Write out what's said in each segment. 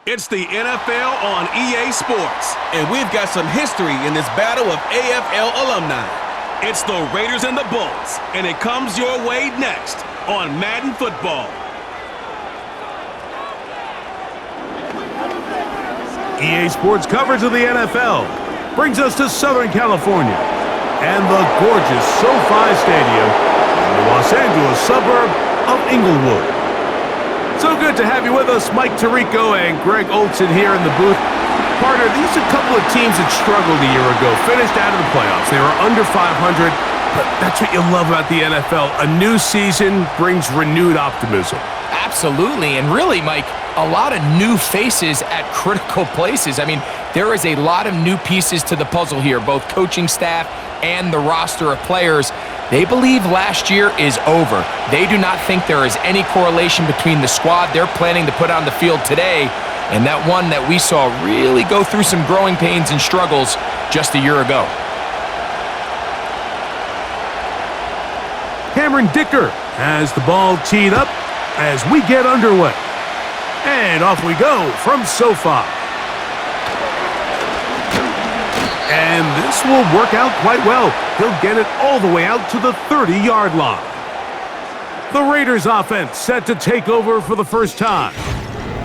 It's the NFL on EA Sports, and we've got some history in this battle of AFL alumni. It's the Raiders and the Bulls, and it comes your way next on Madden Football. EA Sports coverage of the NFL brings us to Southern California and the gorgeous SoFi Stadium in the Los Angeles suburb of Inglewood. So good to have you with us, Mike Tirico and Greg Olson here in the booth. Partner, these are a couple of teams that struggled a year ago, finished out of the playoffs. They were under 500, but that's what you love about the NFL. A new season brings renewed optimism. Absolutely, and really, Mike, a lot of new faces at critical places. I mean, there is a lot of new pieces to the puzzle here, both coaching staff and the roster of players. They believe last year is over. They do not think there is any correlation between the squad they're planning to put on the field today and that one that we saw really go through some growing pains and struggles just a year ago. Cameron Dicker has the ball teed up as we get underway. And off we go from SoFi. And this will work out quite well. He'll get it all the way out to the 30-yard line. The Raiders offense set to take over for the first time.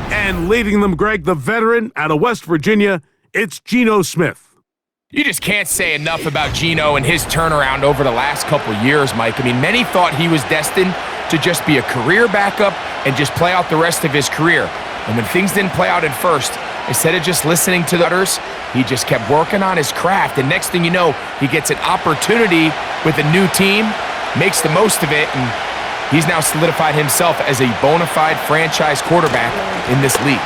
And leading them, Greg, the veteran out of West Virginia, it's Geno Smith. You just can't say enough about Geno and his turnaround over the last couple years, Mike. I mean, many thought he was destined to just be a career backup and just play out the rest of his career. And when things didn't play out at first, instead of just listening to the others, he just kept working on his craft. And next thing you know, he gets an opportunity with a new team, makes the most of it, and he's now solidified himself as a bona fide franchise quarterback in this league.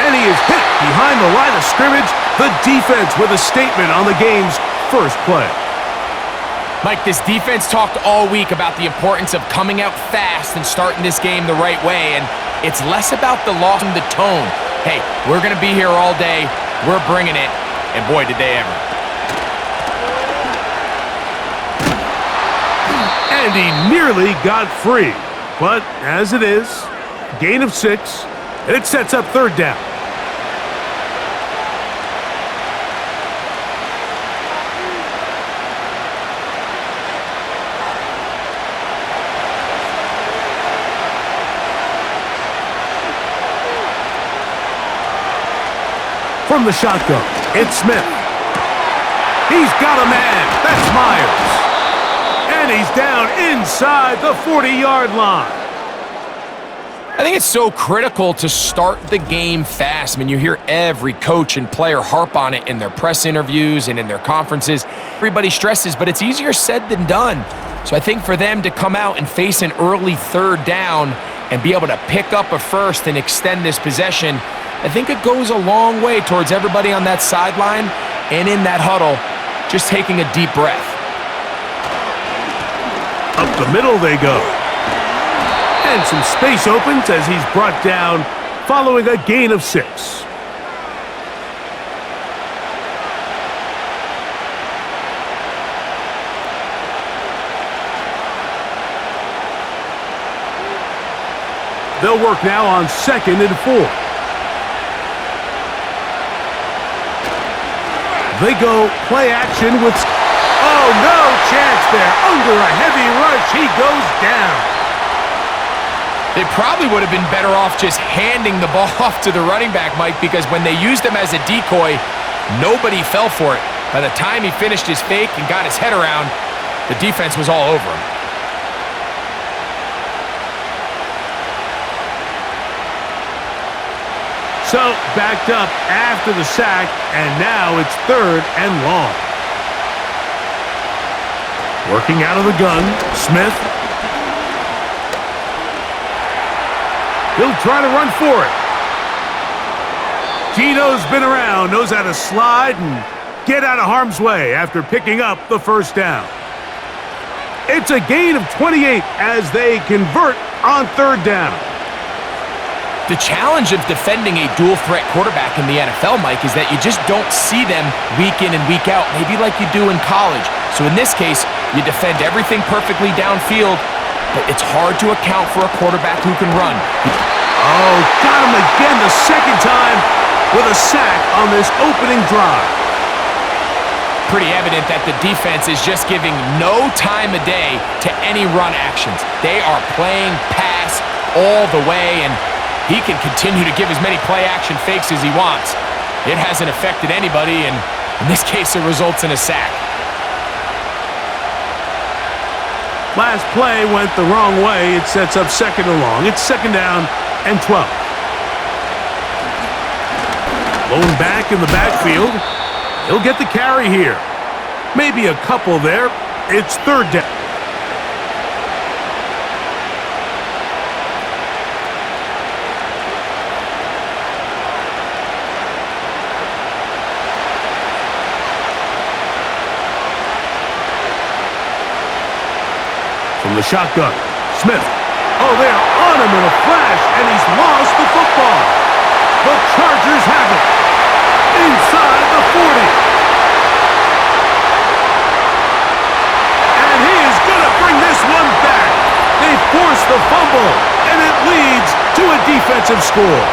And he is hit behind the line of scrimmage. The defense with a statement on the game's first play. Mike, this defense talked all week about the importance of coming out fast and starting this game the right way, and it's less about the loss in the tone. Hey, we're going to be here all day. We're bringing it, and boy, did they ever. And he nearly got free, but as it is, gain of 6, and it sets up third down. From the shotgun, it's Smith. He's got a man. That's Myers. And he's down inside the 40-yard line. I think it's so critical to start the game fast. I mean, you hear every coach and player harp on it in their press interviews and in their conferences. Everybody stresses, but it's easier said than done. So I think for them to come out and face an early third down and be able to pick up a first and extend this possession, I think it goes a long way towards everybody on that sideline and in that huddle just taking a deep breath. Up the middle they go. And some space opens as he's brought down following a gain of 6. They'll work now on 2nd and 4. They go play action with... Oh, no chance there. Under a heavy rush, he goes down. They probably would have been better off just handing the ball off to the running back, Mike, because when they used him as a decoy, nobody fell for it. By the time he finished his fake and got his head around, the defense was all over him. So, backed up after the sack, and now it's 3rd and long. Working out of the gun, Smith. He'll try to run for it. Geno's been around, knows how to slide and get out of harm's way after picking up the first down. It's a gain of 28 as they convert on 3rd down. The challenge of defending a dual-threat quarterback in the NFL, Mike, is that you just don't see them week in and week out, maybe like you do in college. So in this case, you defend everything perfectly downfield, but it's hard to account for a quarterback who can run. Oh, got him again the second time with a sack on this opening drive. Pretty evident that the defense is just giving no time of day to any run actions. They are playing pass all the way, and he can continue to give as many play-action fakes as he wants. It hasn't affected anybody, and in this case, it results in a sack. Last play went the wrong way. It sets up second and long. It's second down and 12. Lone back in the backfield. He'll get the carry here. Maybe a couple there. It's third down. From the shotgun, Smith. Oh, they are on him in a flash, and he's lost the football. The Chargers have it. Inside the 40. And he is going to bring this one back. They force the fumble, and it leads to a defensive score.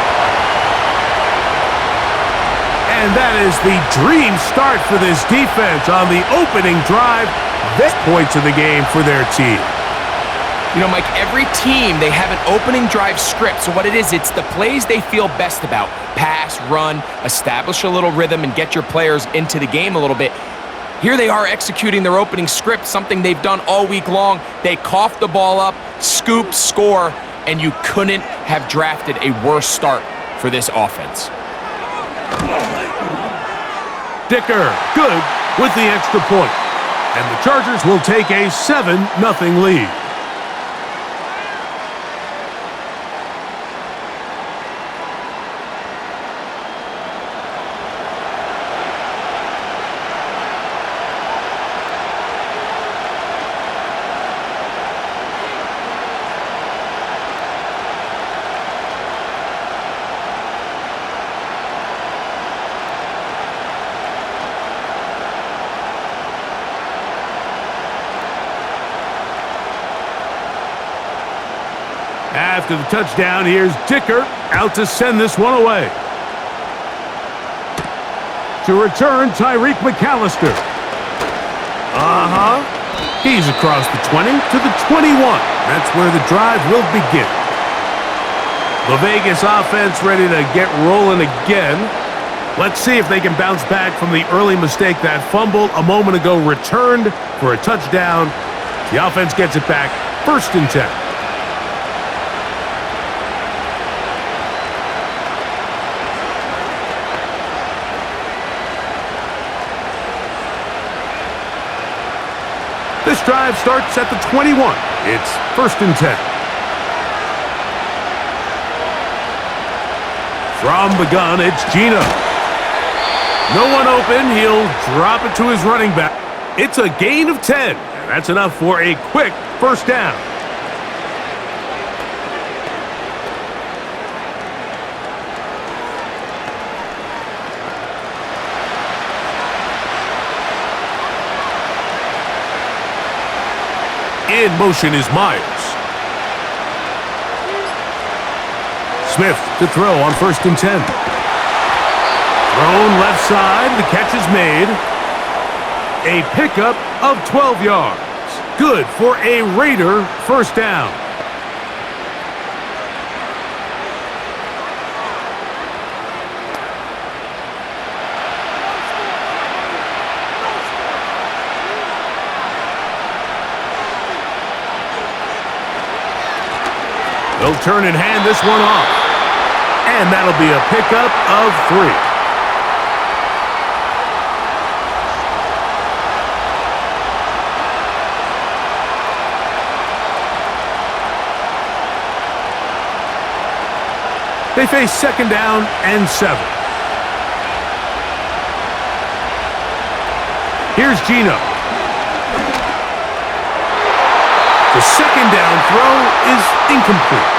And that is the dream start for this defense on the opening drive. Best points of the game for their team. You know, Mike, every team, they have an opening drive script. So what it is, it's the plays they feel best about. Pass, run, establish a little rhythm, and get your players into the game a little bit. Here they are executing their opening script, something they've done all week long. They cough the ball up, scoop, score, and you couldn't have drafted a worse start for this offense. Dicker, good with the extra point. And the Chargers will take a 7-0 lead. After the touchdown, here's Dicker out to send this one away. To return, Tyreek McAllister. He's across the 20 to the 21. That's where the drive will begin. The Vegas offense ready to get rolling again. Let's see if they can bounce back from the early mistake. That fumble a moment ago returned for a touchdown. The offense gets it back. 1st and 10. This drive starts at the 21. It's 1st and 10. From the gun, it's Gino. No one open. He'll drop it to his running back. It's a gain of 10. And that's enough for a quick 1st down. In motion is Myers. Smith to throw on 1st and 10. Thrown left side. The catch is made. A pickup of 12 yards. Good for a Raider 1st down. They'll turn and hand this one off. And that'll be a pickup of 3. They face 2nd down and 7. Here's Gino. The 2nd down throw is incomplete.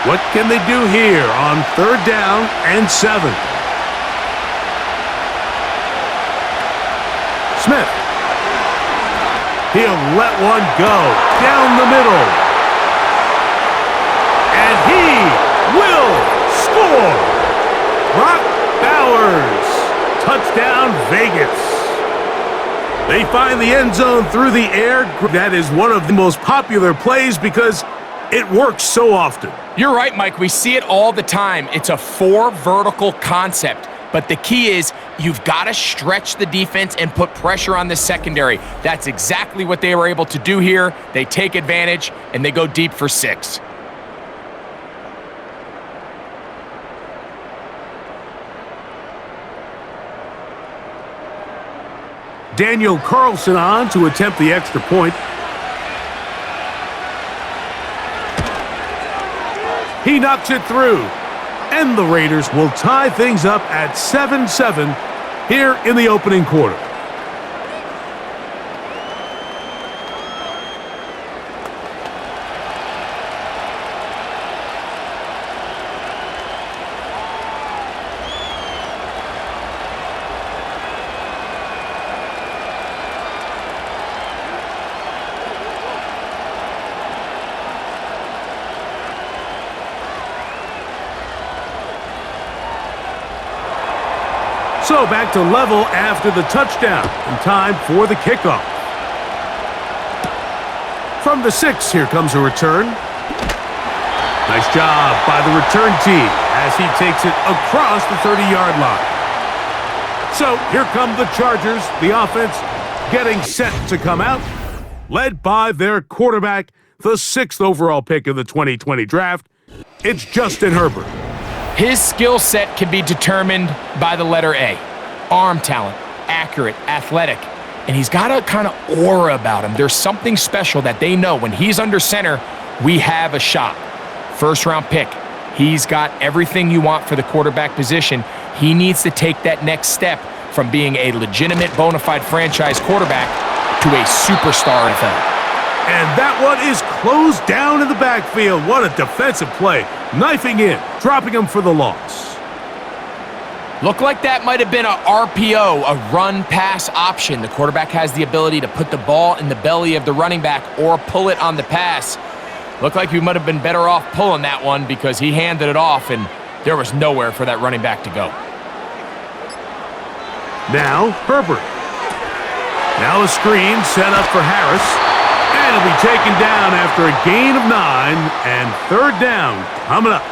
What can they do here on 3rd down and 7? Smith. He'll let one go down the middle. And he will score. Brock Bowers. Touchdown, Vegas. They find the end zone through the air. That is one of the most popular plays because it works so often. You're right, Mike. We see it all the time. It's a 4 vertical concept. But the key is you've got to stretch the defense and put pressure on the secondary. That's exactly what they were able to do here. They take advantage, and they go deep for 6. Daniel Carlson on to attempt the extra point. He knocks it through. And the Raiders will tie things up at 7-7 here in the opening quarter. So back to level after the touchdown, and time for the kickoff. From the 6, here comes a return. Nice job by the return team as he takes it across the 30-yard line. So here come the Chargers, the offense getting set to come out, led by their quarterback, the 6th overall pick of the 2020 draft. It's Justin Herbert. His skill set can be determined by the letter A. Arm talent, accurate, athletic, and he's got a kind of aura about him. There's something special that they know when he's under center, we have a shot. First-round pick. He's got everything you want for the quarterback position. He needs to take that next step from being a legitimate, bona fide franchise quarterback to a superstar NFL. And that one is closed down in the backfield. What a defensive play. Knifing in, dropping him for the loss. Looked like that might have been a RPO, a run-pass option. The quarterback has the ability to put the ball in the belly of the running back or pull it on the pass. Looked like he might have been better off pulling that one because he handed it off and there was nowhere for that running back to go. Now, Herbert. Now a screen set up for Harris. And he'll be taken down after a gain of 9, and 3rd down coming up.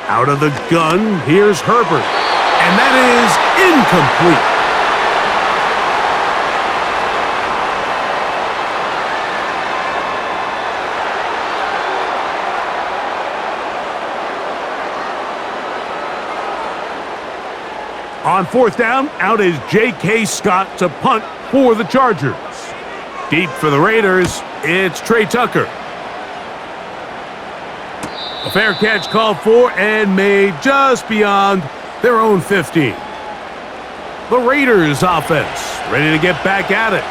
Out of the gun, here's Herbert, and that is incomplete. On 4th down, out is J.K. Scott to punt for the Chargers. Deep for the Raiders, it's Trey Tucker. A fair catch called for and made just beyond their own 15. The Raiders offense ready to get back at it.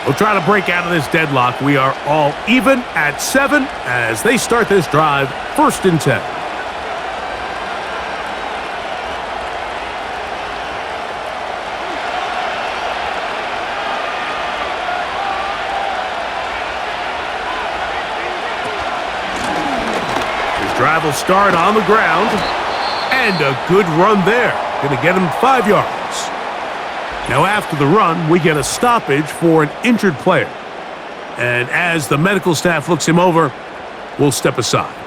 We'll try to break out of this deadlock. We are all even at 7 as they start this drive, 1st and 10. Drive will start on the ground, and a good run there. Going to get him 5 yards. Now after the run, we get a stoppage for an injured player. And as the medical staff looks him over, we'll step aside.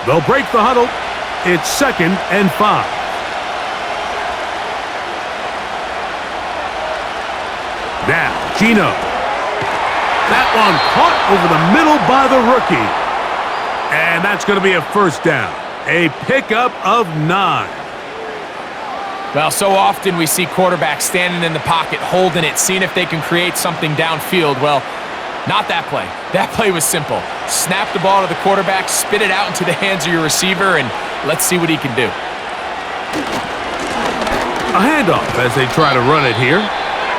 They'll break the huddle. It's 2nd and 5. Now, Gino. That one caught over the middle by the rookie. And that's going to be a 1st down. A pickup of 9. Well, so often we see quarterbacks standing in the pocket, holding it, seeing if they can create something downfield. Well, not that play. That play was simple. Snap the ball to the quarterback, spit it out into the hands of your receiver, and let's see what he can do. A handoff as they try to run it here.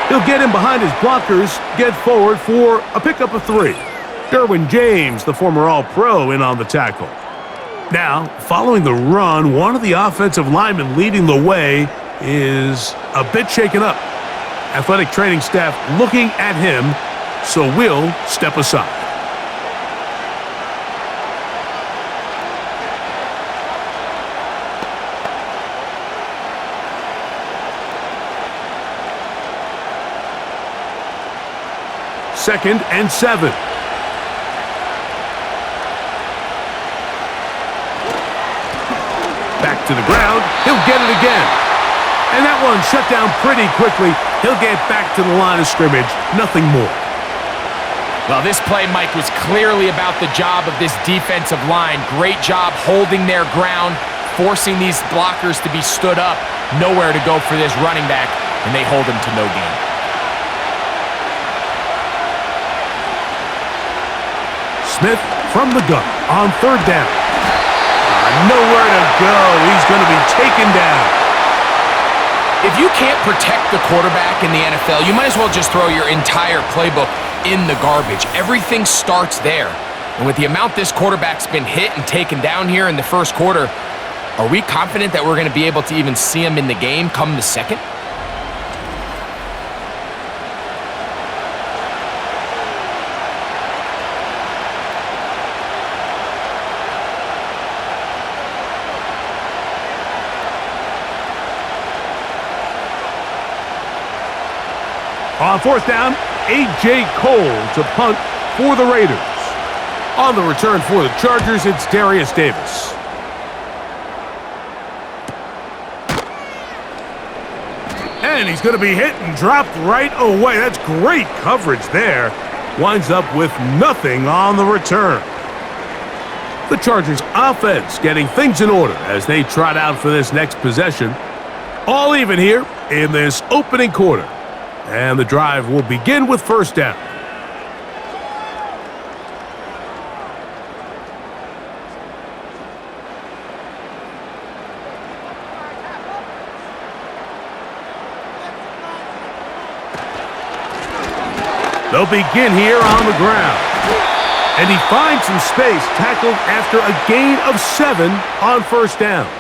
He'll get in behind his blockers, get forward for a pickup of 3. Derwin James, the former All-Pro, in on the tackle. Now, following the run, one of the offensive linemen leading the way is a bit shaken up. Athletic training staff looking at him, so we'll step aside. Second and 7. Back to the ground. He'll get it again. And that one shut down pretty quickly. He'll get back to the line of scrimmage. Nothing more. Well, this play, Mike, was clearly about the job of this defensive line. Great job holding their ground, forcing these blockers to be stood up. Nowhere to go for this running back, and they hold him to no gain. Smith from the gun on 3rd down. Nowhere to go. He's going to be taken down. If you can't protect the quarterback in the NFL, you might as well just throw your entire playbook in the garbage. Everything starts there. And with the amount this quarterback's been hit and taken down here in the first quarter, are we confident that we're going to be able to even see him in the game come the second? On 4th down, A.J. Cole to punt for the Raiders. On the return for the Chargers, it's Darius Davis. And he's going to be hit and dropped right away. That's great coverage there. Winds up with nothing on the return. The Chargers offense getting things in order as they trot out for this next possession. All even here in this opening quarter. And the drive will begin with 1st down. They'll begin here on the ground. And he finds some space, tackled after a gain of 7 on 1st down.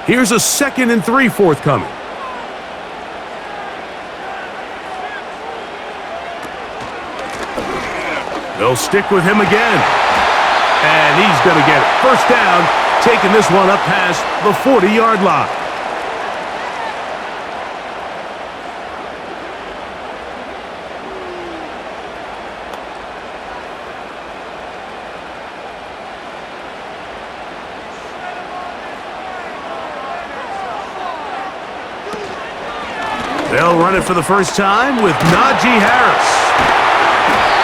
Here's a 2nd and 3 forthcoming. They'll stick with him again. And he's going to get it. 1st down, taking this one up past the 40-yard line. They'll run it for the first time with Najee Harris.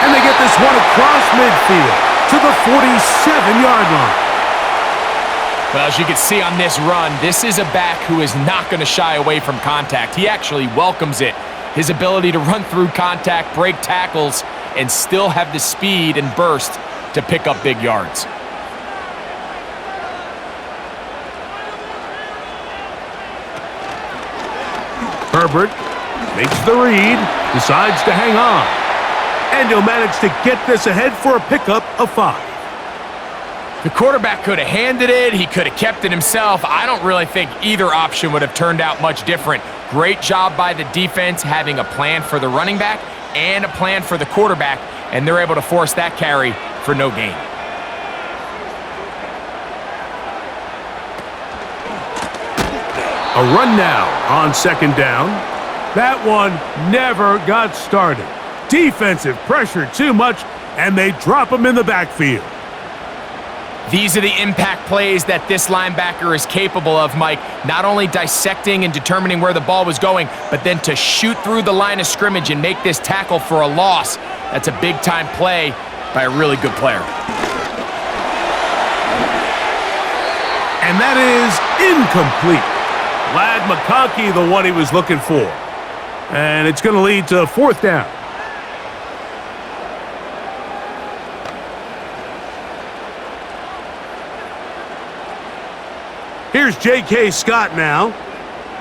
And they get this one across midfield to the 47-yard line. Well, as you can see on this run, this is a back who is not going to shy away from contact. He actually welcomes it. His ability to run through contact, break tackles, and still have the speed and burst to pick up big yards. Herbert makes the read, decides to hang on. And he'll manage to get this ahead for a pickup of 5. The quarterback could have handed it. He could have kept it himself. I don't really think either option would have turned out much different. Great job by the defense having a plan for the running back and a plan for the quarterback, and they're able to force that carry for no gain. A run now on 2nd down. That one never got started. Defensive pressure too much, and they drop him in the backfield. These are the impact plays that this linebacker is capable of, Mike. Not only dissecting and determining where the ball was going, but then to shoot through the line of scrimmage and make this tackle for a loss. That's a big-time play by a really good player. And that is incomplete. Lad McConkey, the one he was looking for. And it's going to lead to 4th down. Here's J.K. Scott now.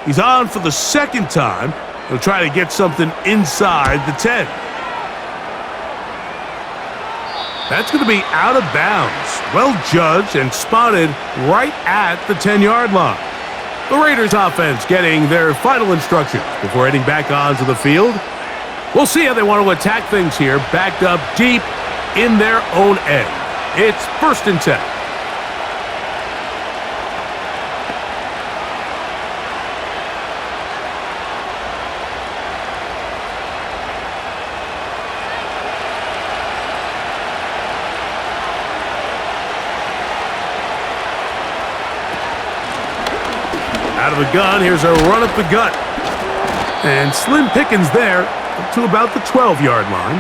He's on for the 2nd time. He'll try to get something inside the 10. That's going to be out of bounds. Well judged and spotted right at the 10-yard line. The Raiders offense getting their final instructions before heading back onto the field. We'll see how they want to attack things here, backed up deep in their own end. It's 1st and 10. Out of the gun, here's a run up the gut. And slim pickings there up to about the 12-yard line.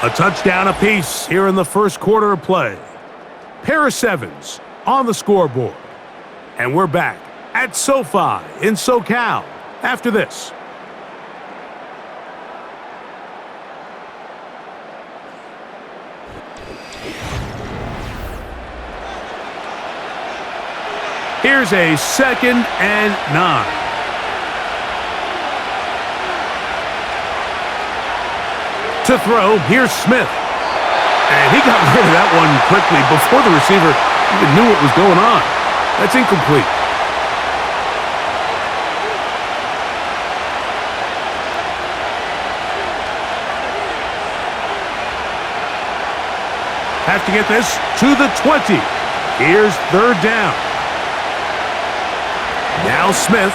A touchdown apiece here in the 1st quarter of play. Pair of 7s on the scoreboard. And we're back at SoFi in SoCal after this. Here's a 2nd and 9. To throw, here's Smith. And he got rid of that one quickly before the receiver even knew what was going on. That's incomplete. Have to get this to the 20. Here's 3rd down. Now Smith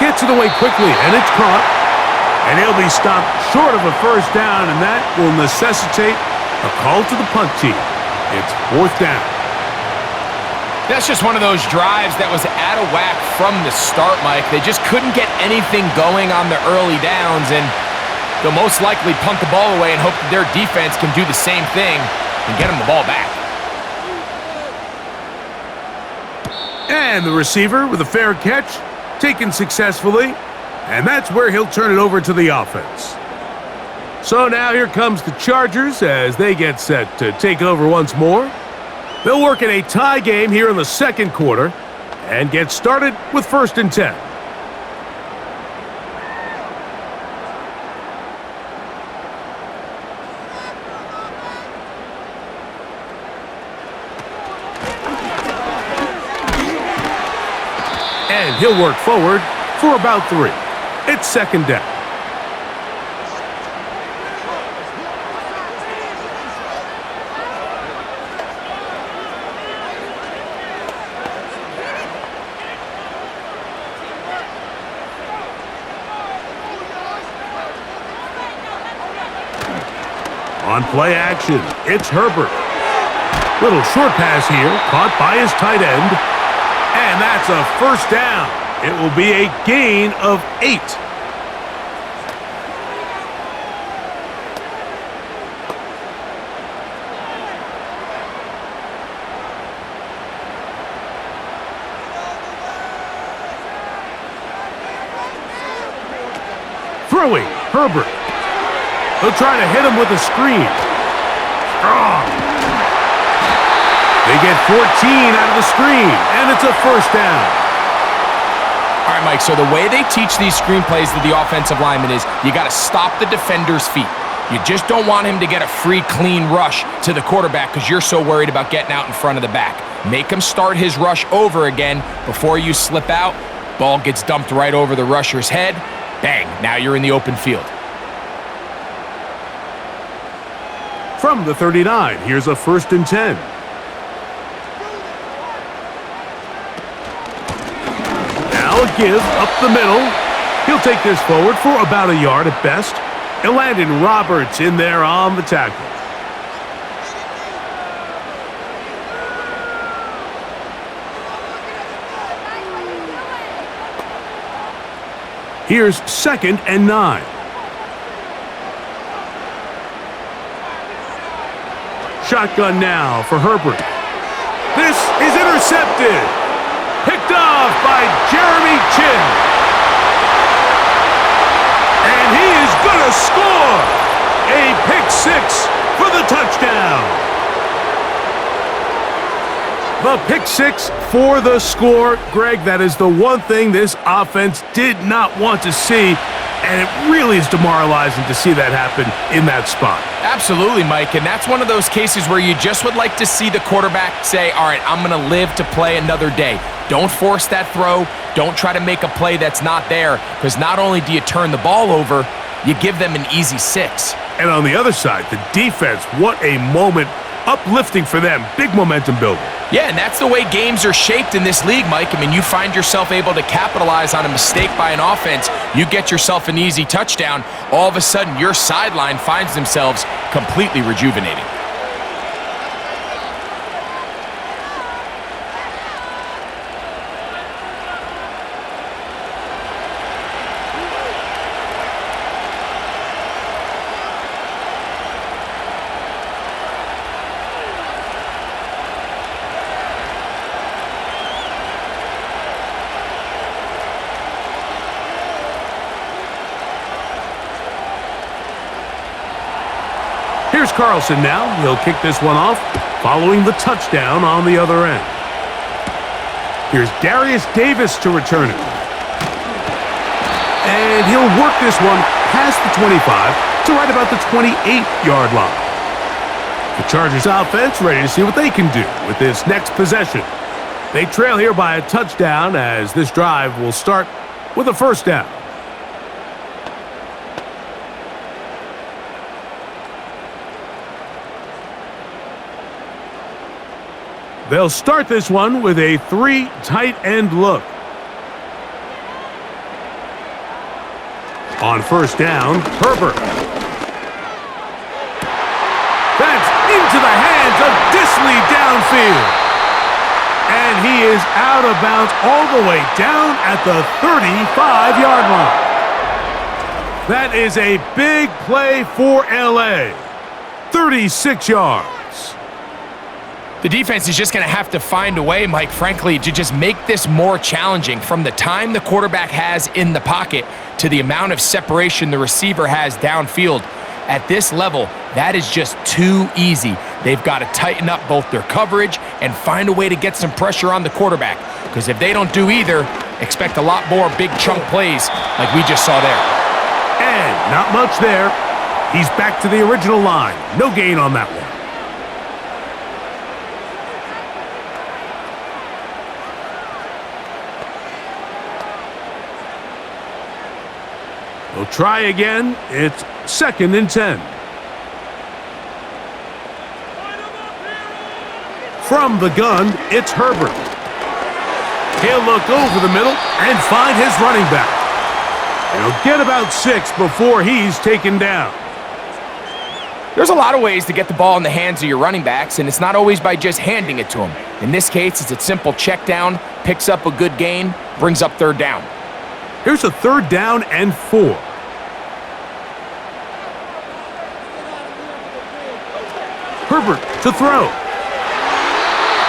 gets it away quickly, and it's caught. And he'll be stopped short of a 1st down, and that will necessitate a call to the punt team. It's 4th down. That's just one of those drives that was out of whack from the start, Mike. They just couldn't get anything going on the early downs, and they'll most likely punt the ball away and hope that their defense can do the same thing and get them the ball back. And the receiver with a fair catch, taken successfully, and that's where he'll turn it over to the offense. So now here comes the Chargers as they get set to take over once more. They'll work in a tie game here in the 2nd quarter and get started with 1st and 10. And he'll work forward for about 3. It's 2nd down. On play action, it's Herbert. Little short pass here, caught by his tight end. And that's a 1st down. It will be a gain of 8. Throwing, Herbert. He'll try to hit him with a screen. Strong. They get 14 out of the screen, and it's a 1st down. All right, Mike, so the way they teach these screenplays to the offensive lineman is you got to stop the defender's feet. You just don't want him to get a free, clean rush to the quarterback because you're so worried about getting out in front of the back. Make him start his rush over again before you slip out. Ball gets dumped right over the rusher's head. Bang, now you're in the open field. From the 39, here's a 1st and 10. give up the middle. He'll take this forward for about a yard at best. And Landon Roberts in there on the tackle. Here's 2nd and 9. Shotgun now for Herbert. This is intercepted. Picked off by Jeremy Chin. And he is going to score. A pick 6 for the touchdown. The pick 6 for the score. Greg, that is the one thing this offense did not want to see, and it really is demoralizing to see that happen in that spot. Absolutely, Mike, and that's one of those cases where you just would like to see the quarterback say, all right, I'm going to live to play another day. Don't force that throw. Don't try to make a play that's not there, because not only do you turn the ball over, you give them an easy 6. And on the other side, the defense, what a moment. Uplifting for them. Big momentum building. Yeah, and that's the way games are shaped in this league, Mike. I mean, you find yourself able to capitalize on a mistake by an offense. You get yourself an easy touchdown. All of a sudden, your sideline finds themselves completely rejuvenated. Here's Carlson now. He'll kick this one off, following the touchdown on the other end. Here's Darius Davis to return it. And he'll work this one past the 25 to right about the 28-yard line. The Chargers offense ready to see what they can do with this next possession. They trail here by a touchdown as this drive will start with a first down. They'll start this one with a 3 tight end look. On first down, Herbert. That's into the hands of Disley downfield. And he is out of bounds all the way down at the 35-yard line. That is a big play for LA. 36 yards. The defense is just going to have to find a way, Mike, frankly, to just make this more challenging from the time the quarterback has in the pocket to the amount of separation the receiver has downfield. At this level, that is just too easy. They've got to tighten up both their coverage and find a way to get some pressure on the quarterback. Because if they don't do either, expect a lot more big chunk plays like we just saw there. And not much there. He's back to the original line. No gain on that one. We'll try again. It's 2nd and 10. From the gun, it's Herbert. He'll look over the middle and find his running back. He'll get about 6 before he's taken down. There's a lot of ways to get the ball in the hands of your running backs, and it's not always by just handing it to them. In this case, it's a simple check down, picks up a good gain, brings up 3rd down. Here's a 3rd down and 4. Herbert to throw.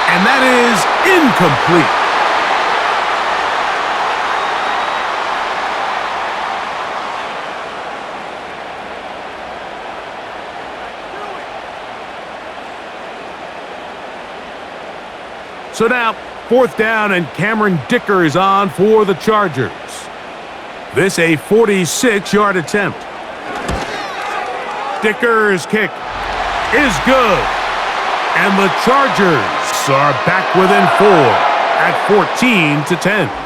And that is incomplete. So now, 4th down, and Cameron Dicker is on for the Chargers. This a 46-yard attempt. Dicker's kick is good. And the Chargers are back within 4 at 14-10.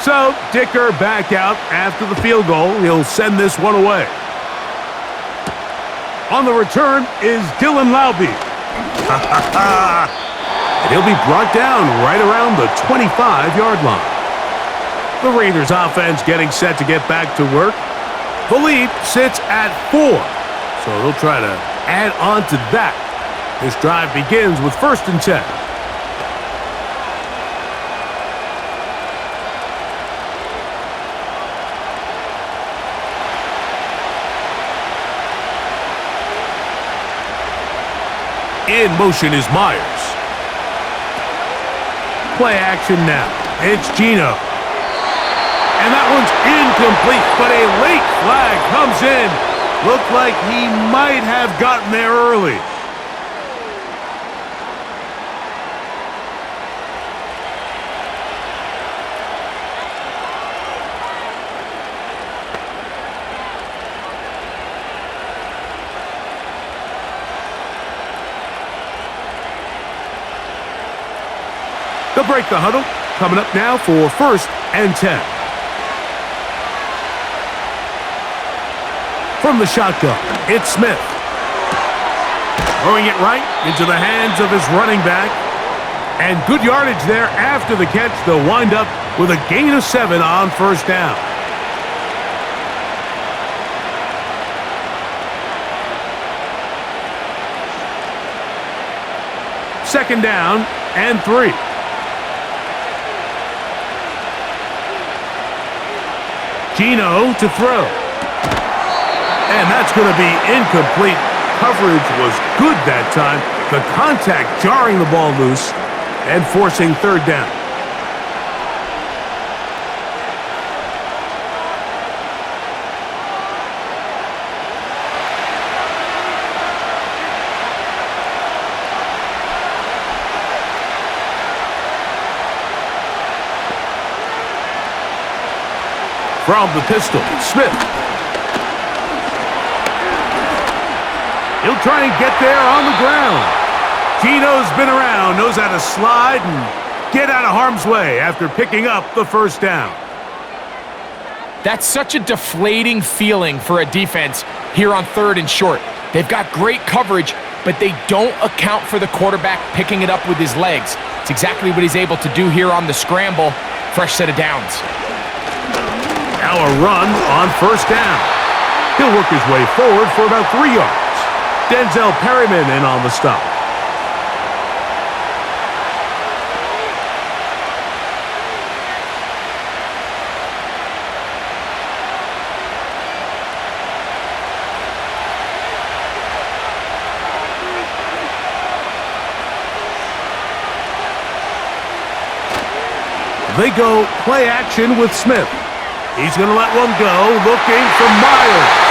So, Dicker back out after the field goal. He'll send this one away. On the return is Dylan Laube. And he'll be brought down right around the 25-yard line. The Raiders offense getting set to get back to work. The lead sits at 4, so they'll try to add on to that. This drive begins with 1st and 10. In motion is Myers. Play action now. It's Geno. And that one's incomplete, but a late flag comes in. Looked like he might have gotten there early. They'll break the huddle. Coming up now for 1st and 10. From the shotgun, it's Smith. Throwing it right into the hands of his running back. And good yardage there after the catch. They'll wind up with a gain of 7 on 1st down. Second down and 3. Geno to throw. And that's going to be incomplete. Coverage was good that time. The contact jarring the ball loose and forcing 3rd down. From the pistol, Smith. He'll try and get there on the ground. Geno's been around, knows how to slide and get out of harm's way after picking up the 1st down. That's such a deflating feeling for a defense here on 3rd and short. They've got great coverage, but they don't account for the quarterback picking it up with his legs. It's exactly what he's able to do here on the scramble. Fresh set of downs. Now a run on 1st down. He'll work his way forward for about 3 yards. Denzel Perryman in on the stop. They go play action with Smith. He's going to let one go, looking for Myers.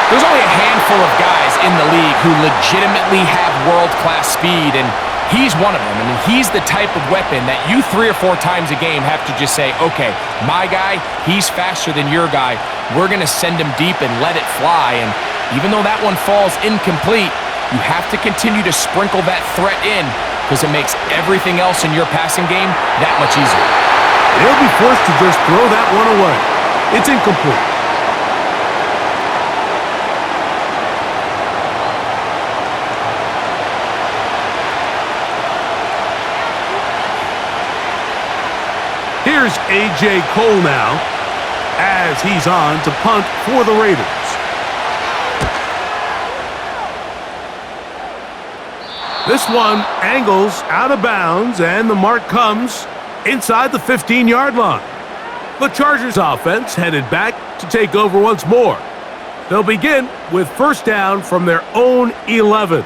There's only a handful of guys in the league who legitimately have world-class speed, and he's one of them. I mean, he's the type of weapon that you 3 or 4 times a game have to just say, okay, my guy, he's faster than your guy. We're going to send him deep and let it fly. And even though that one falls incomplete, you have to continue to sprinkle that threat in because it makes everything else in your passing game that much easier. They'll be forced to just throw that one away. It's incomplete. Here's A.J. Cole now as he's on to punt for the Raiders. This one angles out of bounds, and the mark comes inside the 15-yard line. The Chargers offense headed back to take over once more. They'll begin with 1st down from their own 11.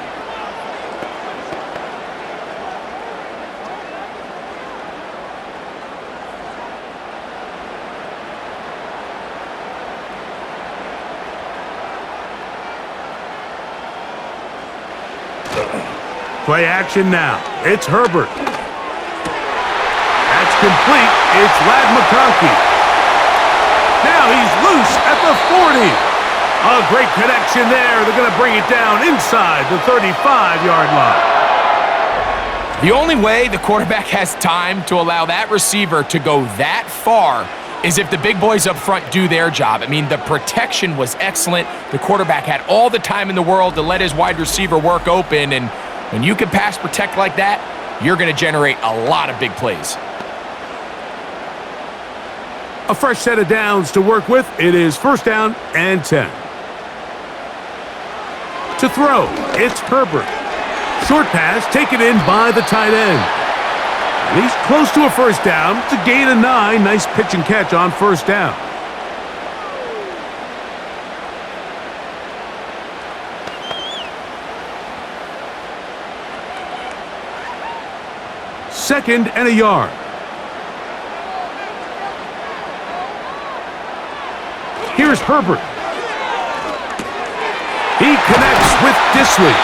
Play action now. It's Herbert. That's complete. It's Ladd McConkey. Now he's loose at the 40. A great connection there. They're going to bring it down inside the 35-yard line. The only way the quarterback has time to allow that receiver to go that far is if the big boys up front do their job. I mean, the protection was excellent. The quarterback had all the time in the world to let his wide receiver work open, and when you can pass protect like that, you're going to generate a lot of big plays. A fresh set of downs to work with. It is 1st down and 10. To throw, it's Herbert. Short pass taken in by the tight end. And he's close to a 1st down. It's a gain of 9. Nice pitch and catch on 1st down. Second and a yard. Here's Herbert. He connects with Disley.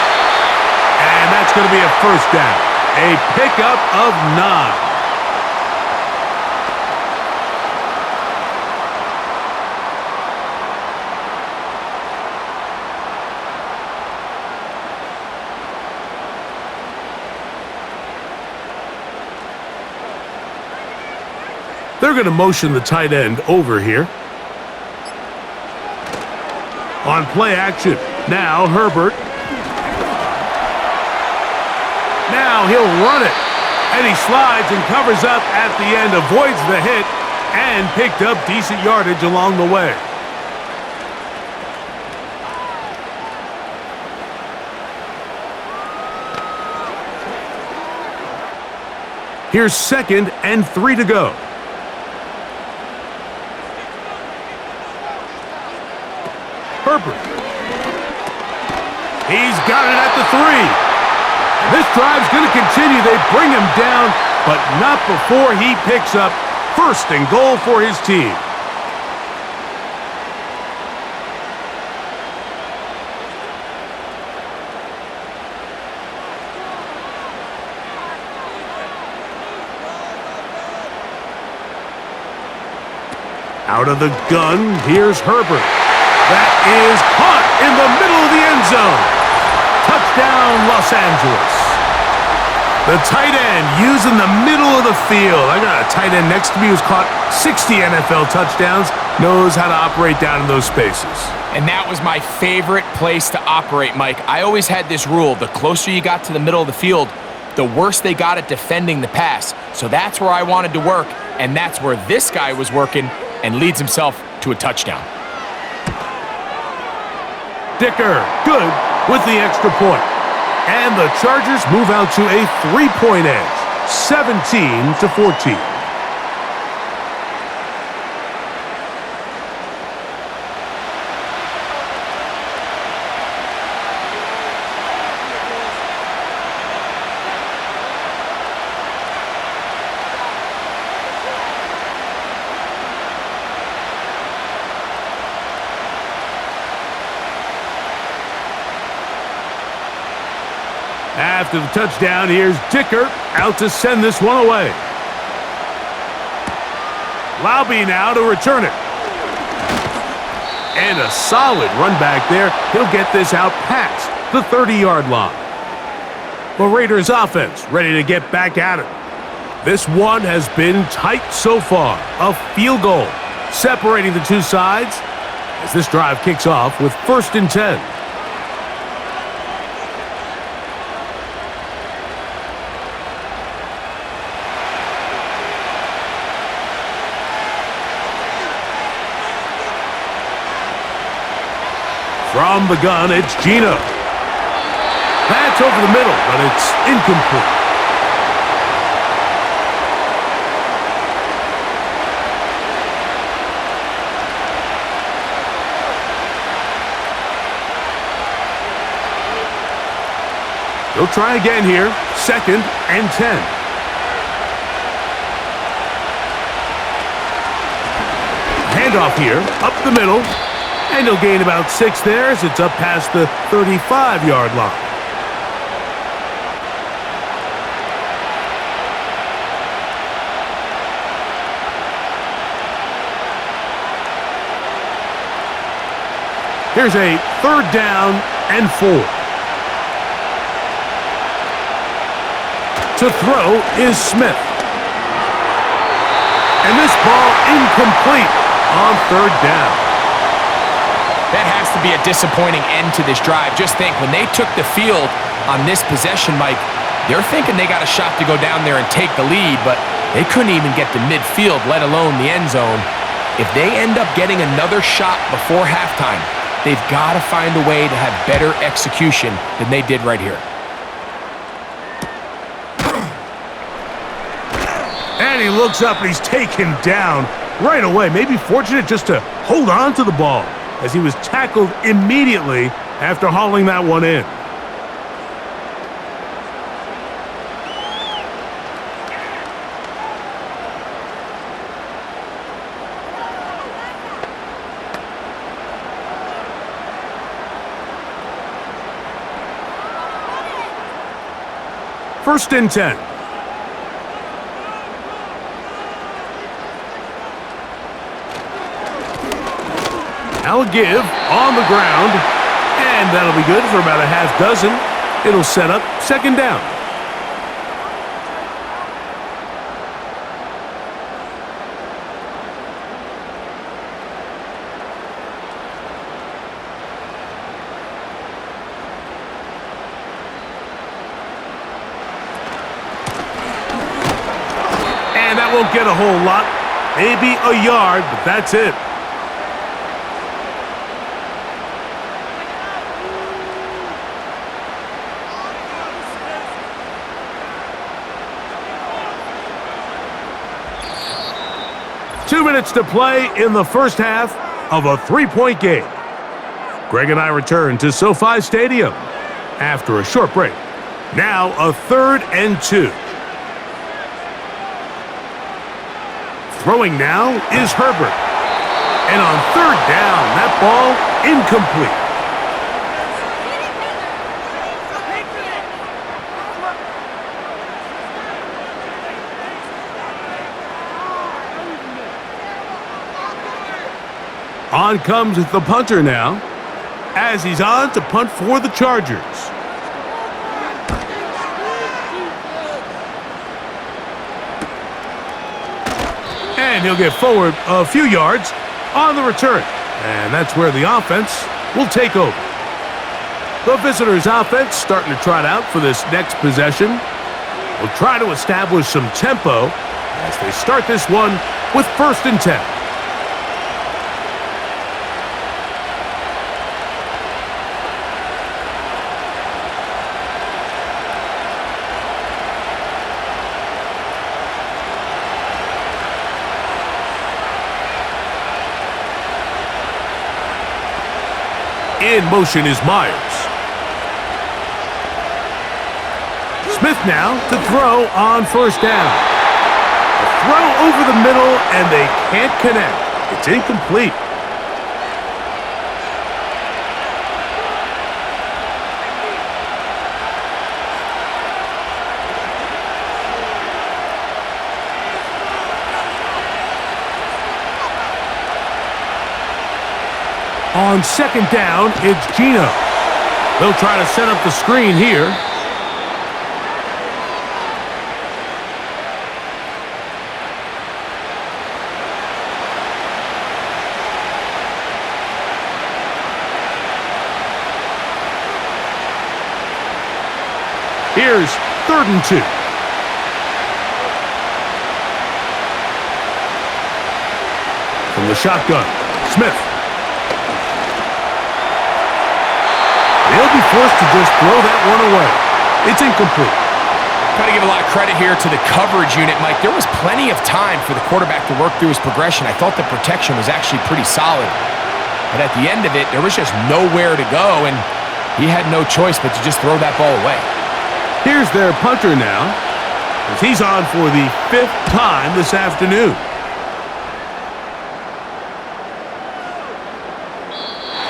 And that's going to be a 1st down. A pickup of 9. They're going to motion the tight end over here. On play action, now Herbert. Now he'll run it. And he slides and covers up at the end, avoids the hit, and picked up decent yardage along the way. Here's 2nd and 3 to go. Herbert. He's got it at the 3. This drive's going to continue. They bring him down, but not before he picks up 1st and goal for his team. Out of the gun, here's Herbert. That is caught in the middle of the end zone. Touchdown, Los Angeles. The tight end using the middle of the field. I got a tight end next to me who's caught 60 NFL touchdowns, knows how to operate down in those spaces. And that was my favorite place to operate, Mike. I always had this rule: the closer you got to the middle of the field, the worse they got at defending the pass. So that's where I wanted to work, and that's where this guy was working and leads himself to a touchdown. Dicker, good with the extra point. And the Chargers move out to a 3-point edge, 17-14. After the touchdown, here's Dicker out to send this one away. Laube now to return it. And a solid run back there. He'll get this out past the 30-yard line. The Raiders offense ready to get back at it. This one has been tight so far. A field goal separating the two sides as this drive kicks off with 1st and 10. From the gun, it's Gino. That's over the middle, but it's incomplete. He'll try again here. 2nd and 10. Handoff here, up the middle. And he'll gain about 6 there as it's up past the 35-yard line. Here's a 3rd down and 4. To throw is Smith. And this ball incomplete on third down. That has to be a disappointing end to this drive. Just think, when they took the field on this possession, Mike, they're thinking they got a shot to go down there and take the lead, but they couldn't even get to midfield, let alone the end zone. If they end up getting another shot before halftime, they've got to find a way to have better execution than they did right here. And he looks up and he's taken down right away. Maybe fortunate just to hold on to the ball as he was tackled immediately after hauling that one in. First and 10. Now a give on the ground, and that'll be good for about a half dozen. It'll set up second down. And that won't get a whole lot. Maybe a yard, but that's it. Two minutes to play in the first half of a three-point game. Greg and I return to SoFi Stadium after a short break. Now a 3rd and 2. Throwing now is Herbert. And on third down, that ball incomplete. On comes the punter now, as he's on to punt for the Chargers. And he'll get forward a few yards on the return. And that's where the offense will take over. The visitors' offense starting to trot out for this next possession. Will try to establish some tempo as they start this one with 1st and 10. In motion is Myers. Smith now to throw on 1st down. A throw over the middle, and they can't connect. It's incomplete. On 2nd down, it's Gino. They'll try to set up the screen here. Here's 3rd and 2. From the shotgun, Smith. They'll be forced to just throw that one away. It's incomplete. Got to give a lot of credit here to the coverage unit, Mike. There was plenty of time for the quarterback to work through his progression. I thought the protection was actually pretty solid. But at the end of it, there was just nowhere to go, and he had no choice but to just throw that ball away. Here's their punter now, as he's on for the 5th time this afternoon.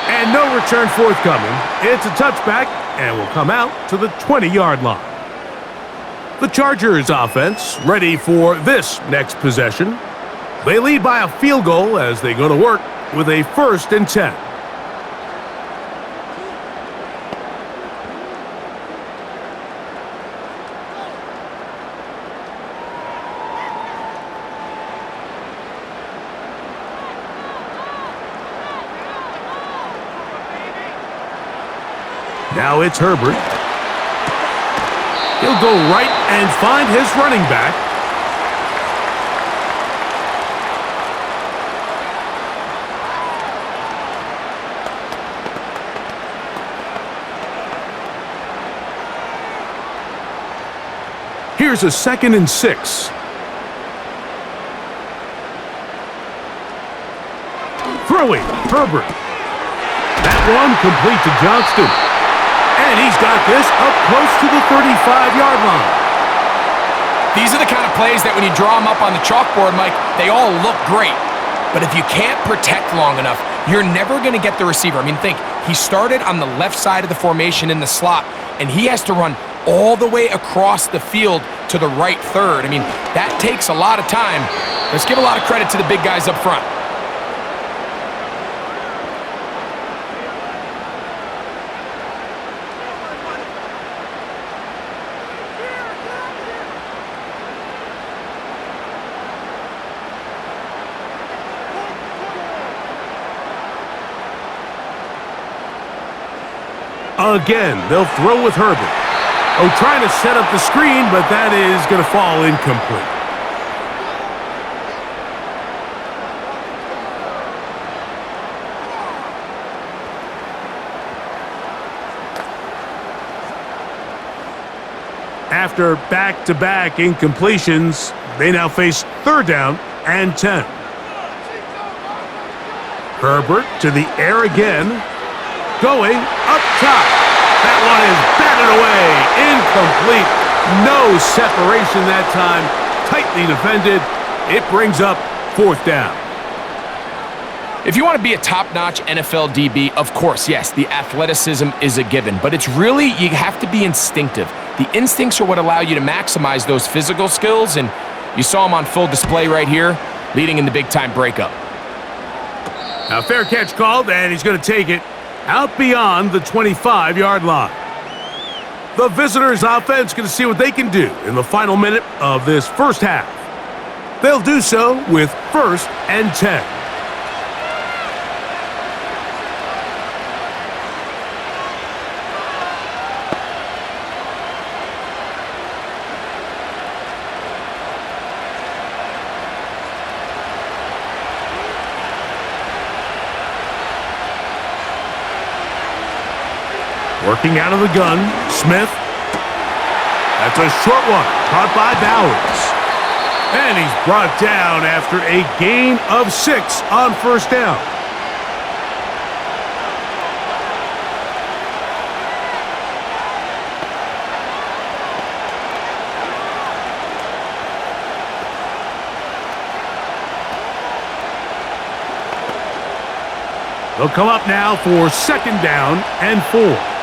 And no return forthcoming. It's a touchback and will come out to the 20-yard line. The Chargers offense ready for this next possession. They lead by a field goal as they go to work with a 1st and 10. Now it's Herbert. He'll go right and find his running back. Here's a 2nd and 6. Throwing, Herbert. That one complete to Johnston. And he's got this up close to the 35-yard line. These are the kind of plays that when you draw them up on the chalkboard, Mike, they all look great. But if you can't protect long enough, you're never going to get the receiver. I mean, think, he started on the left side of the formation in the slot, and he has to run all the way across the field to the right third. I mean, that takes a lot of time. Let's give a lot of credit to the big guys up front. Again, they'll throw with Herbert. Oh, trying to set up the screen, but that is going to fall incomplete. After back-to-back incompletions, they now face 3rd down and 10. Herbert to the air again. Going up top. That one is batted away. Incomplete. No separation that time. Tightly defended. It brings up 4th down. If you want to be a top-notch NFL DB, of course, yes, the athleticism is a given. But it's really, you have to be instinctive. The instincts are what allow you to maximize those physical skills. And you saw them on full display right here, leading in the big-time breakup. Now, fair catch called, and he's going to take it out beyond the 25-yard line. The visitors' offense going to see what they can do in the final minute of this first half. They'll do so with 1st and 10. Working out of the gun, Smith. That's a short one, caught by Bowers. And he's brought down after a gain of 6 on 1st down. They'll come up now for 2nd down and 4.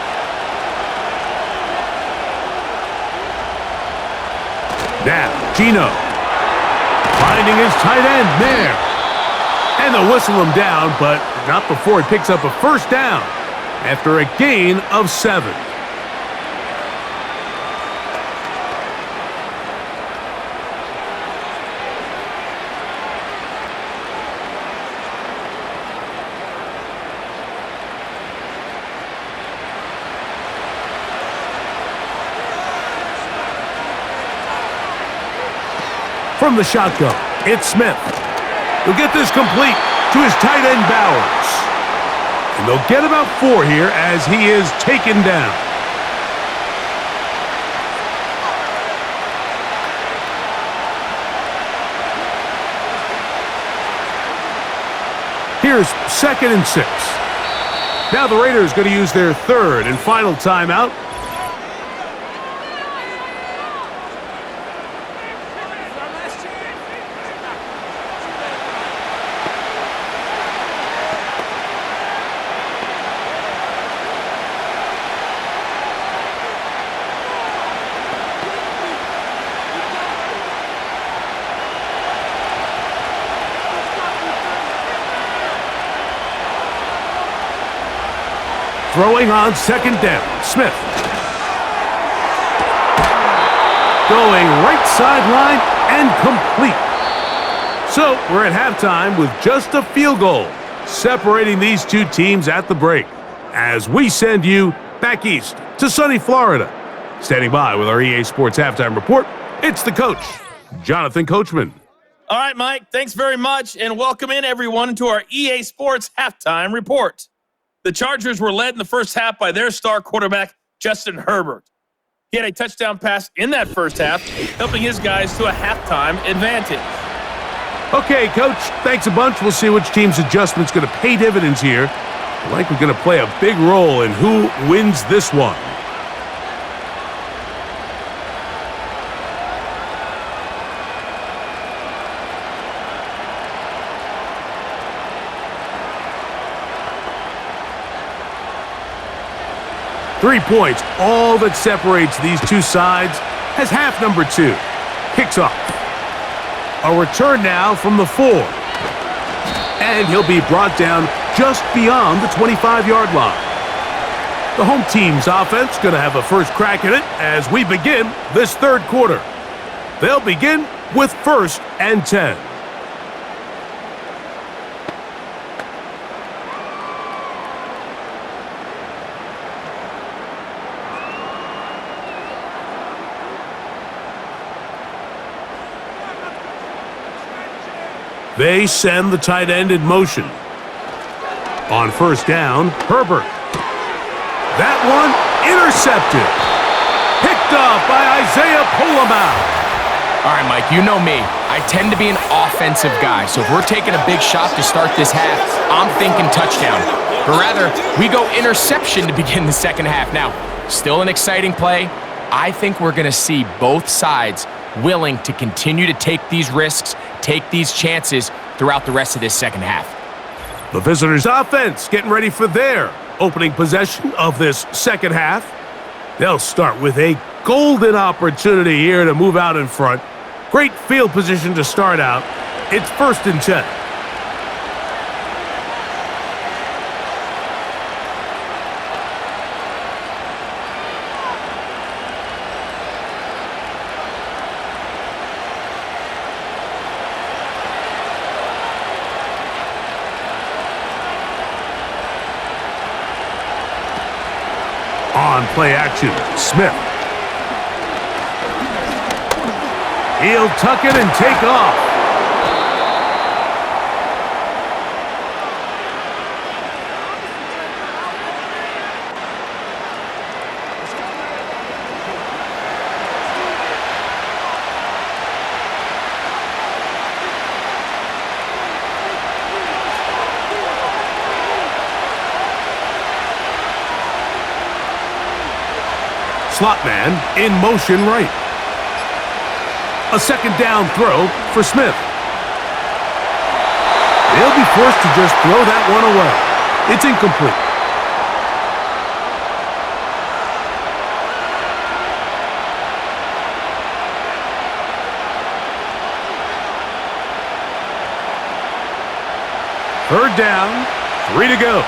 Now, Gino, finding his tight end there. And they'll whistle him down, but not before he picks up a 1st down after a gain of 7. From the shotgun, it's Smith. He'll get this complete to his tight end Bowers. And they'll get about 4 here as he is taken down. Here's 2nd and 6. Now the Raiders going to use their 3rd and final timeout. Throwing on 2nd down, Smith. Going right sideline and complete. So we're at halftime with just a field goal separating these two teams at the break as we send you Back east to sunny Florida. Standing by with our EA Sports Halftime Report, it's the coach, Jonathan Coachman. All right, Mike, thanks very much, and welcome in everyone to our EA Sports Halftime Report. The Chargers were led in the first half by their star quarterback, Justin Herbert. He had a touchdown pass in that first half, helping his guys to a halftime advantage. Okay, Coach, thanks a bunch. We'll see which team's adjustment's going to pay dividends here. I like we're going to play a big role in who wins this one. Three points, all that separates these two sides, has half number two. Kicks off. A return now from the 4. And he'll be brought down just beyond the 25-yard line. The home team's offense going to have a first crack at it as we begin this third quarter. They'll begin with 1st and 10. They send the tight end in motion. On first down, Herbert. That one intercepted. Picked off by Isaiah Polamau. All right, Mike, you know me. I tend to be an offensive guy, so if we're taking a big shot to start this half, I'm thinking touchdown. But rather, we go interception to begin the second half. Now, still an exciting play. I think we're going to see both sides willing to continue to take these risks, take these chances throughout the rest of this second half. The visitors' offense getting ready for their opening possession of this second half. They'll start with a golden opportunity here to move out in front. Great field position to start out. It's 1st and 10. On play action, Smith. He'll tuck it and take off. Slot man in motion right. A second down throw for Smith. They'll be forced to just throw that one away. It's incomplete. Third down, 3 to go.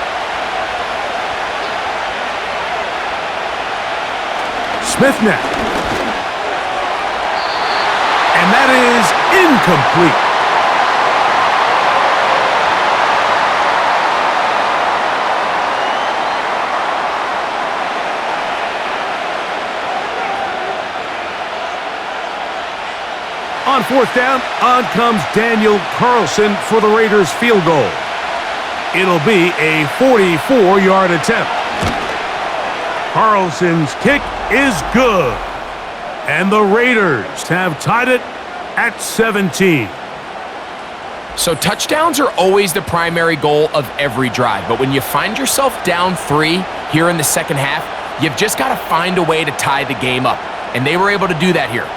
Smith now. And that is incomplete. On fourth down, on comes Daniel Carlson for the Raiders' field goal. It'll be a 44-yard attempt. Carlson's kick is good. And the Raiders have tied it at 17. So touchdowns are always the primary goal of every drive. But when you find yourself down 3 here in the second half, you've just got to find a way to tie the game up. And they were able to do that here.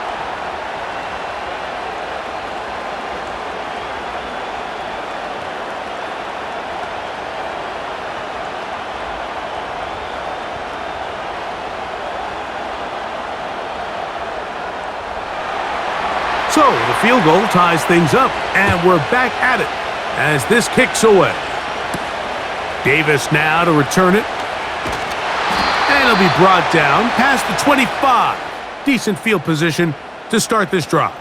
So the field goal ties things up, and we're back at it as this kicks away. Davis now to return it. And he'll be brought down past the 25. Decent field position to start this drive.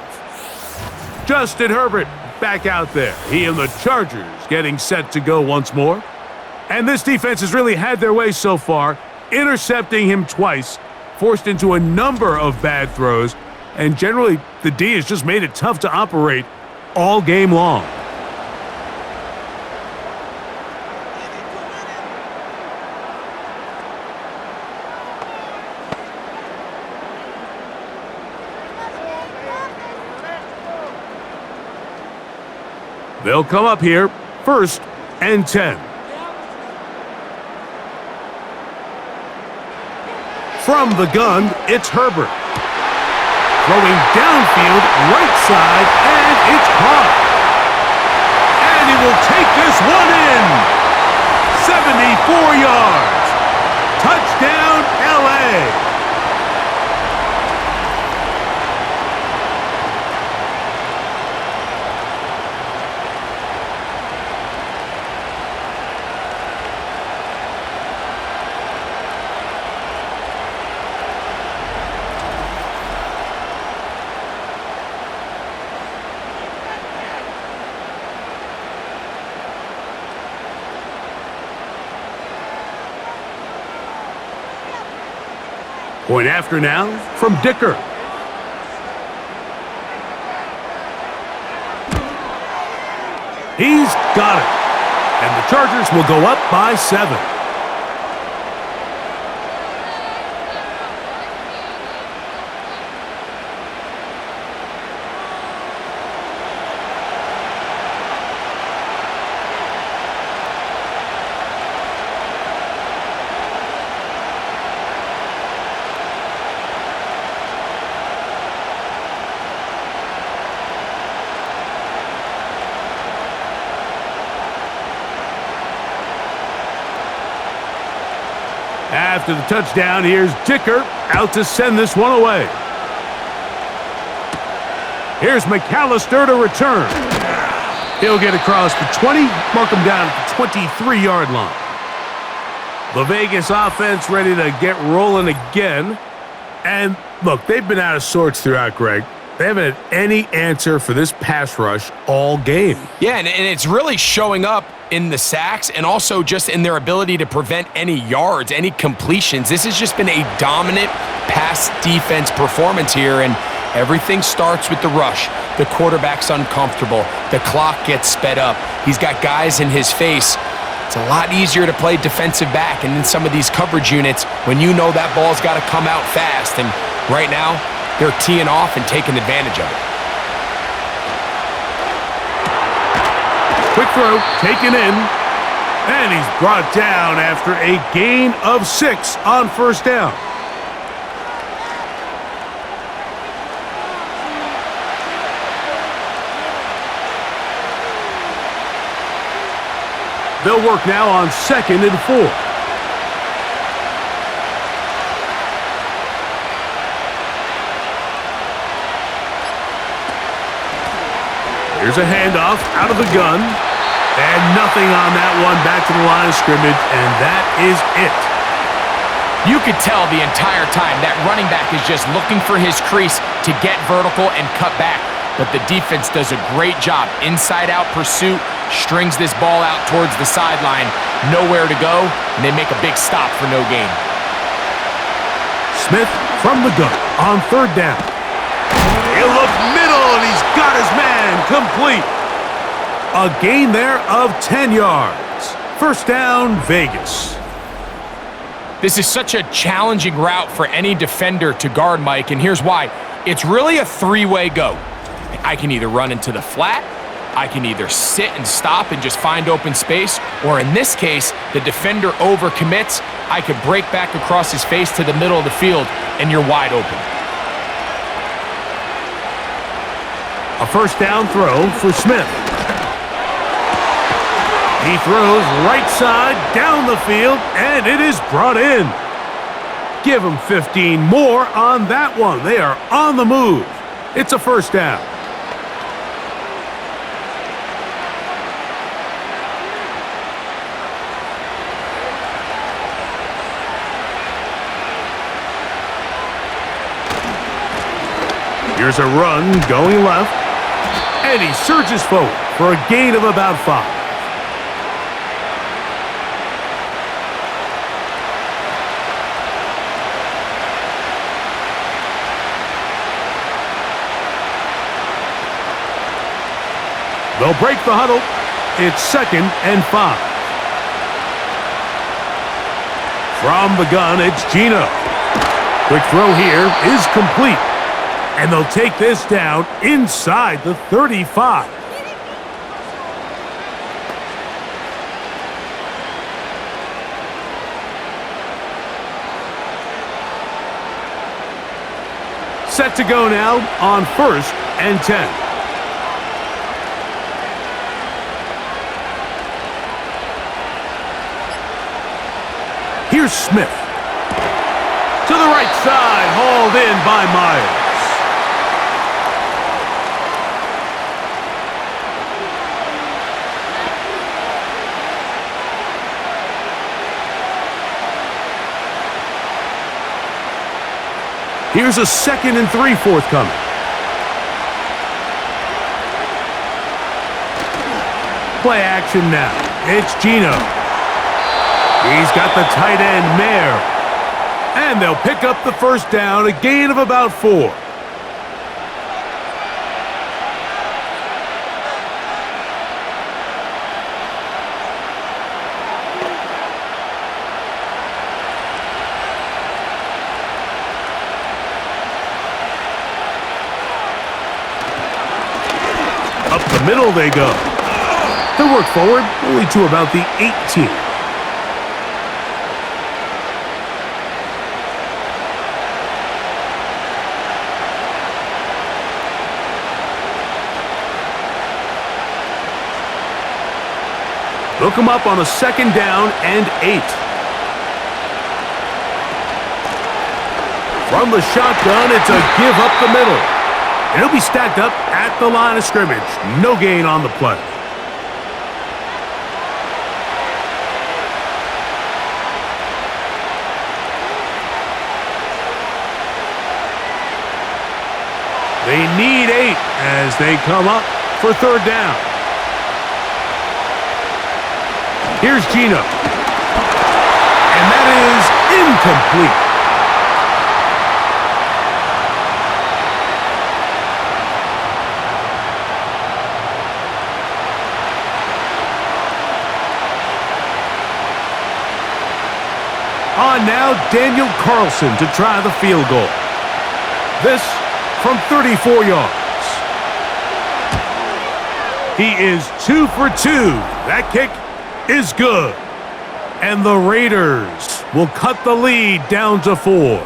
Justin Herbert back out there. He and the Chargers getting set to go once more. And this defense has really had their way so far. intercepting him twice, forced into a number of bad throws, and generally the D has just made it tough to operate all game long. They'll come up here, 1st and 10. From the gun, it's Herbert. Throwing downfield, right side, and it's caught. And he will take this one in. 74 yards. Touchdown, LA. Point after now from Dicker. He's got it. And the Chargers will go up by 7. After the touchdown, here's Dicker out to send this one away. Here's McAllister to return. He'll get across the 20, mark him down at the 23-yard line. The Vegas offense ready to get rolling again. And look, they've been out of sorts throughout, Greg. They haven't had any answer for this pass rush all game. Yeah, and it's really showing up in the sacks and also just in their ability to prevent any yards, any completions. This has just been a dominant pass defense performance here, and everything starts with the rush. The quarterback's uncomfortable. The clock gets sped up. He's got guys in his face. It's a lot easier to play defensive back and in some of these coverage units when you know that ball's got to come out fast, and right now they're teeing off and taking advantage of it. Quick throw, taken in, and he's brought down after a gain of 6 on 1st down. They'll work now on 2nd and 4. Here's a handoff out of the gun. And nothing on that one, back to the line of scrimmage, and that is it. You could tell the entire time that running back is just looking for his crease to get vertical and cut back. But the defense does a great job. Inside-out pursuit, strings this ball out towards the sideline. Nowhere to go, and they make a big stop for no gain. Smith from the gun on 3rd down. He'll look middle, and he's got his man complete. A gain there of 10 yards. 1st down, Vegas. This is such a challenging route for any defender to guard, Mike, and here's why. It's really a 3-way go. I can either run into the flat, I can either sit and stop and just find open space, or in this case, the defender overcommits. I could break back across his face to the middle of the field, and you're wide open. A 1st down throw for Smith. He throws right side down the field, and it is brought in. Give him 15 more on that one. They are on the move. It's a 1st down. Here's a run going left, and he surges forward for a gain of about 5. They'll break the huddle. It's 2nd and 5. From the gun, it's Gino. Quick throw here is complete. And they'll take this down inside the 35. Set to go now on 1st and 10. Here's Smith. To the right side, hauled in by Myers. Here's a 2nd and 3 forthcoming. Play action now. It's Gino. He's got the tight end, Mayer. And they'll pick up the first down, a gain of about 4. Up the middle they go. They work forward, only to about the 18. Hook him up on a 2nd down and 8. From the shotgun, it's a give up the middle. And he'll be stacked up at the line of scrimmage. No gain on the play. They need 8 as they come up for 3rd down. Here's Gino. And that is incomplete. On now, Daniel Carlson to try the field goal. This from 34 yards. He is 2 for 2. That kick is good. And the Raiders will cut the lead down to 4.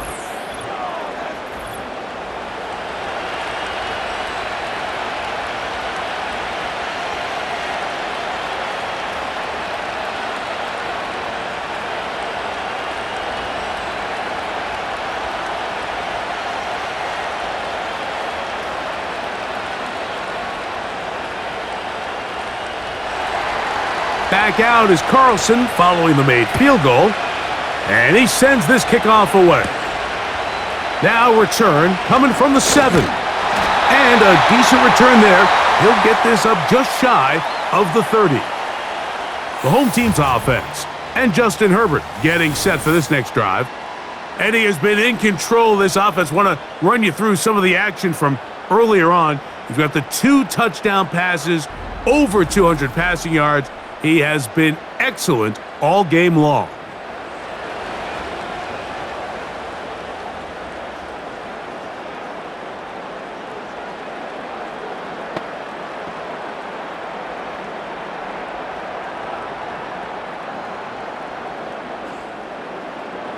Back out is Carlson following the made field goal. And he sends this kickoff away. Now return coming from the 7. And a decent return there. He'll get this up just shy of the 30. The home team's offense. And Justin Herbert getting set for this next drive. And he has been in control of this offense. Want to run you through some of the action from earlier on. You've got the 2 touchdown passes, over 200 passing yards. He has been excellent all game long.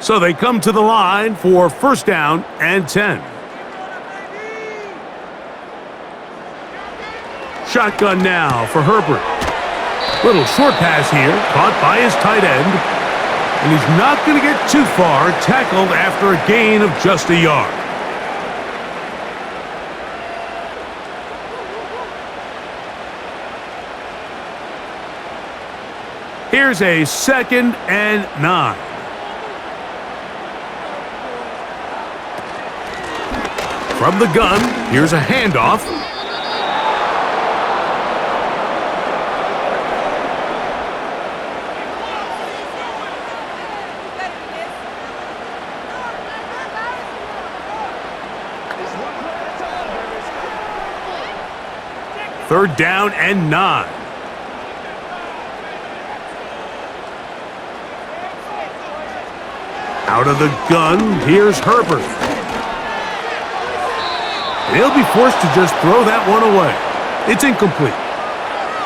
So they come to the line for 1st down and 10. Shotgun now for Herbert. Little short pass here, caught by his tight end. And he's not going to get too far, tackled after a gain of just a yard. Here's a 2nd and 9. From the gun, here's a handoff. 3rd down and 9. Out of the gun, here's Herbert. And he'll be forced to just throw that one away. It's incomplete.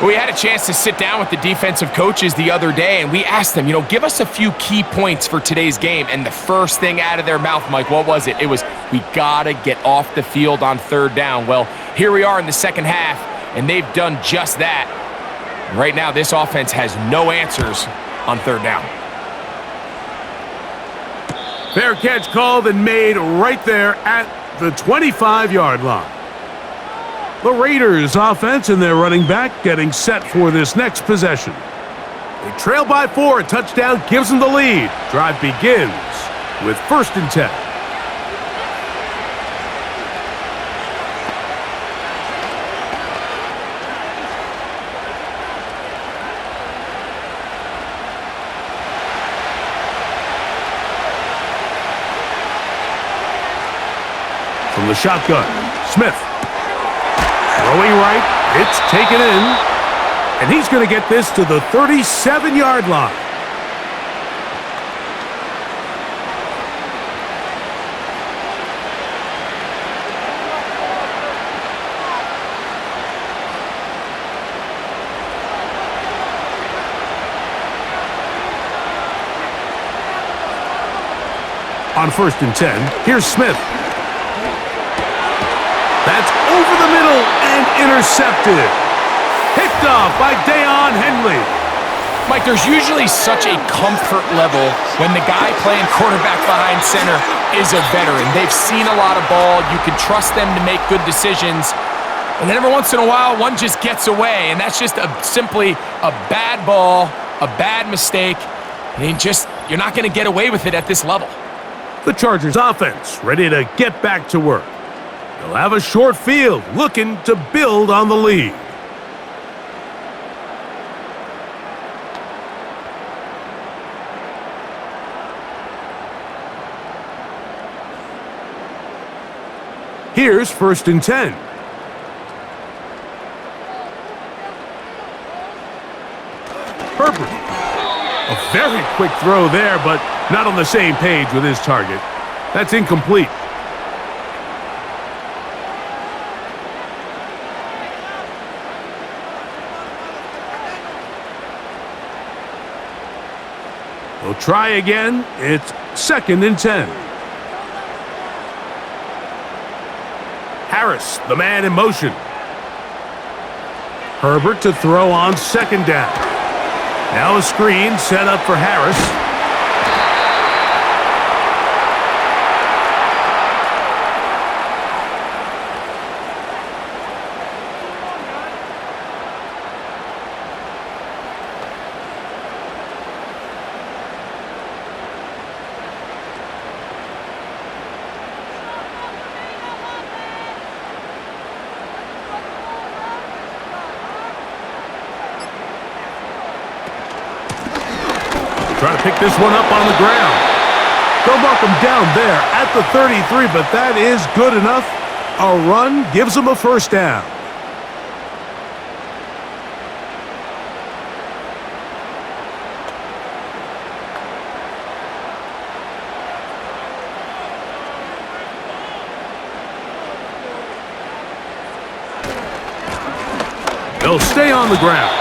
We had a chance to sit down with the defensive coaches the other day, and we asked them, give us a few key points for today's game. And the first thing out of their mouth, Mike, what was it? It was, we got to get off the field on 3rd down. Well, here we are in the second half, and they've done just that. Right now, this offense has no answers on 3rd down. Fair catch called and made right there at the 25-yard line. The Raiders offense and their running back getting set for this next possession. They trail by 4. A touchdown gives them the lead. Drive begins with 1st and 10. From the shotgun, Smith. Throwing right, it's taken in, and he's going to get this to the 37-yard line. On 1st and 10, here's Smith. That's over the middle and intercepted. Picked off by Deion Henley. Mike, there's usually such a comfort level when the guy playing quarterback behind center is a veteran. They've seen a lot of ball. You can trust them to make good decisions. And then every once in a while, one just gets away, and that's just simply a bad ball, a bad mistake. You're not going to get away with it at this level. The Chargers offense ready to get back to work. They'll have a short field, looking to build on the lead. Here's 1st and 10. Herbert. A very quick throw there, but not on the same page with his target. That's incomplete. We'll try again. It's 2nd and 10. Harris, the man in motion. Herbert to throw on 2nd down. Now a screen set up for Harris. Trying to pick this one up on the ground. They'll mark him down there at the 33, but that is good enough. A run gives them a 1st down. They'll stay on the ground.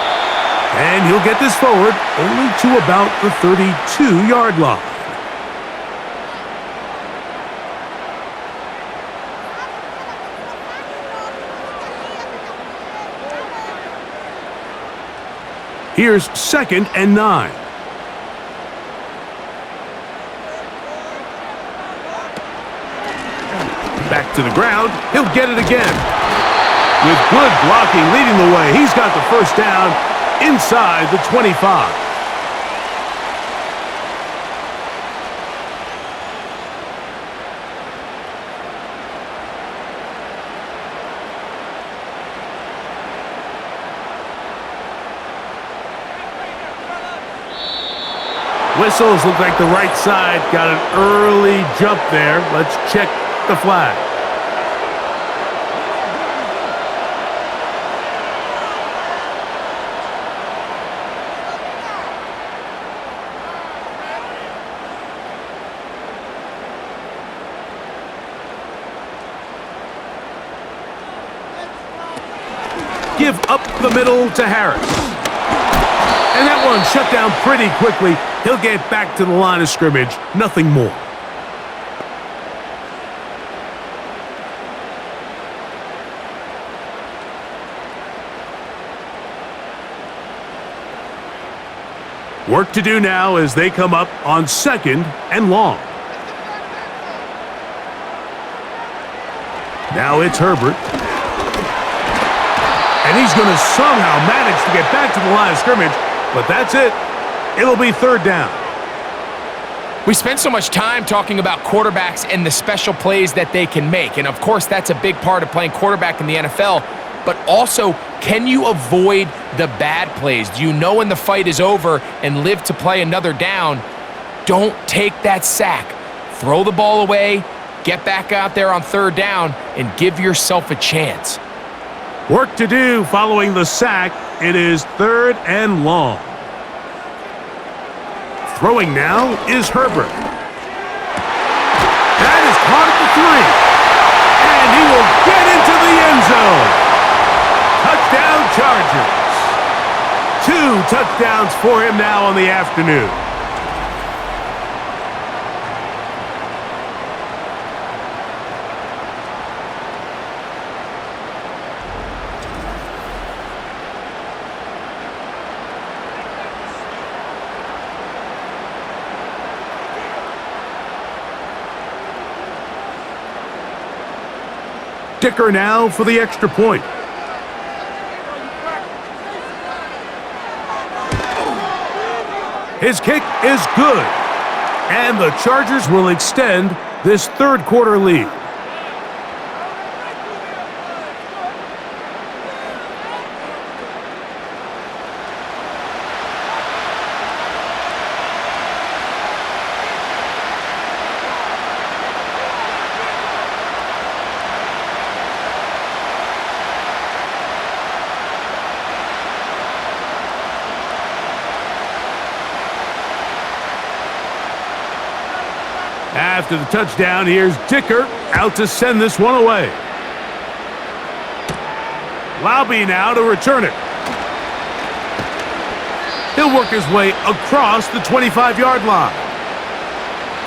And he'll get this forward only to about the 32-yard line. Here's 2nd and 9. Back to the ground. He'll get it again. With good blocking leading the way, he's got the 1st down inside the 25. Whistles look like the right side got an early jump there. Let's check the flag. give up the middle to Harris. And that one shut down pretty quickly. He'll get back to the line of scrimmage, nothing more. Work to do now as they come up on 2nd and long. Now it's Herbert. And he's going to somehow manage to get back to the line of scrimmage, but that's it. It'll be 3rd down. We spend so much time talking about quarterbacks and the special plays that they can make. And of course, that's a big part of playing quarterback in the NFL. But also, can you avoid the bad plays? Do you know when the fight is over and live to play another down? Don't take that sack. Throw the ball away, get back out there on 3rd down, and give yourself a chance. Work to do following the sack. It is 3rd and long. Throwing now is Herbert. That is caught at the 3. And he will get into the end zone. Touchdown, Chargers. 2 touchdowns for him now on the afternoon. Dicker now for the extra point. His kick is good. And the Chargers will extend this 3rd quarter lead. After the touchdown, here's Dicker out to send this one away. Lobby now to return it. He'll work his way across the 25-yard line.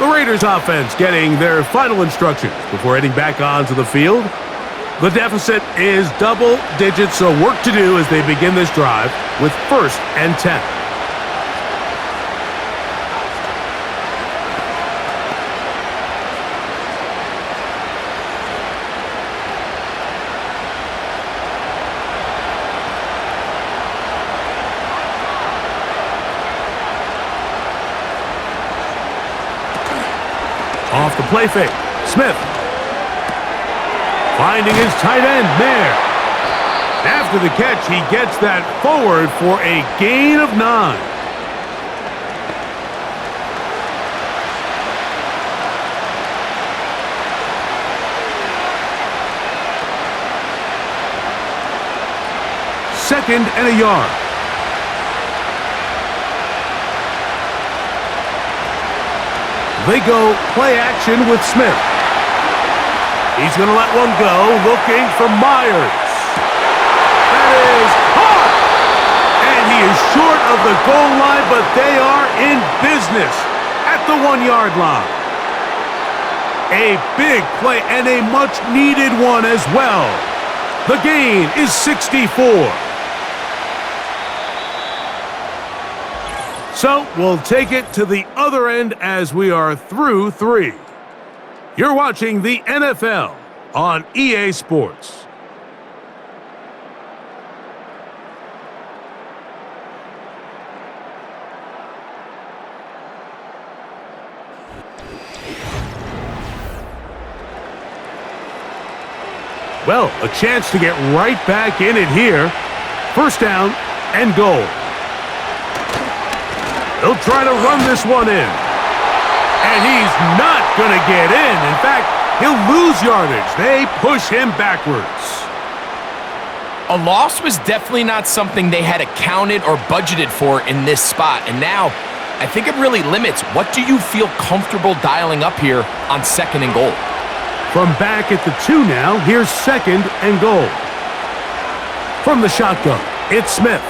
The Raiders offense getting their final instructions before heading back onto the field. The deficit is double digits, so work to do as they begin this drive with 1st and 10. Off the play fake. Smith. Finding his tight end there. After the catch, he gets that forward for a gain of 9. Second and a yard. They go play action with Smith. He's going to let one go, looking for Myers. That is caught! And he is short of the goal line, but they are in business at the 1-yard line. A big play and a much-needed one as well. The gain is 64. So we'll take it to the other end as we are through 3. You're watching the NFL on EA Sports. Well, a chance to get right back in it here. 1st down and goal. He'll try to run this one in. And he's not going to get in. In fact, he'll lose yardage. They push him backwards. A loss was definitely not something they had accounted or budgeted for in this spot. And now, I think it really limits what do you feel comfortable dialing up here on 2nd and goal. From back at the 2 now, here's 2nd and goal. From the shotgun, it's Smith.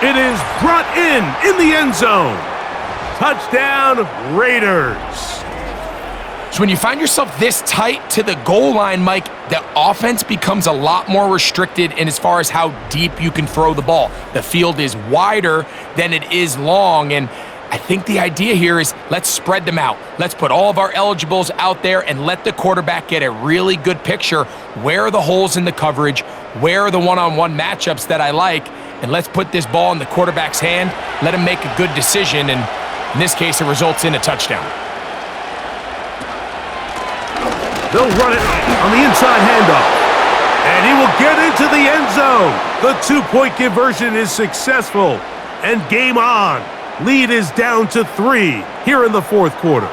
It is brought in the end zone. Touchdown, Raiders. So when you find yourself this tight to the goal line, Mike, the offense becomes a lot more restricted in as far as how deep you can throw the ball. The field is wider than it is long, and I think the idea here is let's spread them out. Let's put all of our eligibles out there and let the quarterback get a really good picture. Where are the holes in the coverage? Where are the one-on-one matchups that I like? And let's put this ball in the quarterback's hand. Let him make a good decision, and in this case, it results in a touchdown. They'll run it on the inside handoff. And he will get into the end zone. The two-point conversion is successful. And game on. Lead is down to 3 here in the fourth quarter.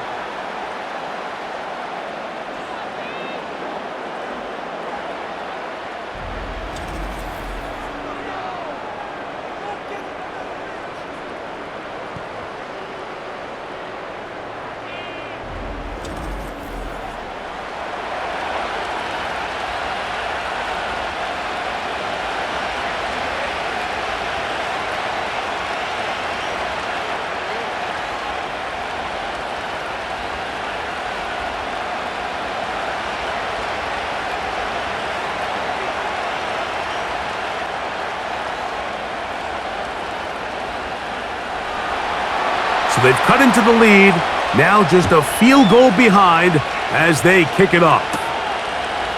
So they've cut into the lead, now just a field goal behind as they kick it off.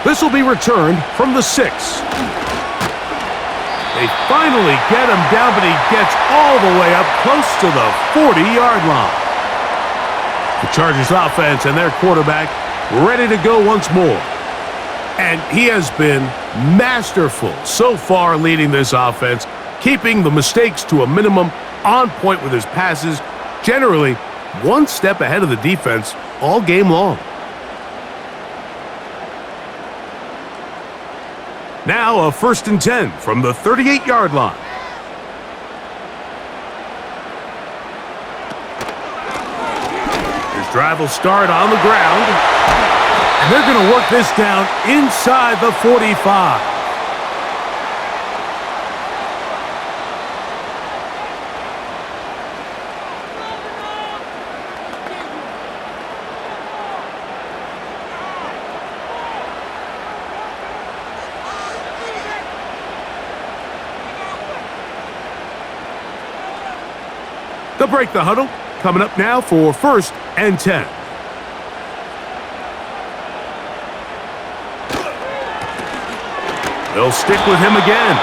This will be returned from the 6. They finally get him down, but he gets all the way up close to the 40-yard line. The Chargers offense and their quarterback ready to go once more. And he has been masterful so far leading this offense, keeping the mistakes to a minimum, on point with his passes, generally one step ahead of the defense all game long. Now a 1st and 10 from the 38-yard line. This drive will start on the ground. And they're going to work this down inside the 45. They'll break the huddle. Coming up now for 1st and 10. They'll stick with him again.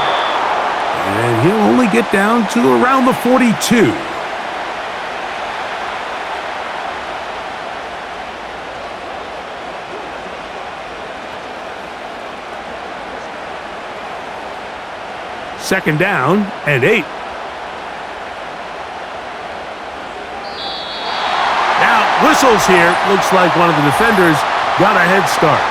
And he'll only get down to around the 42. Second down and 8. Whistles here. Looks like one of the defenders got a head start.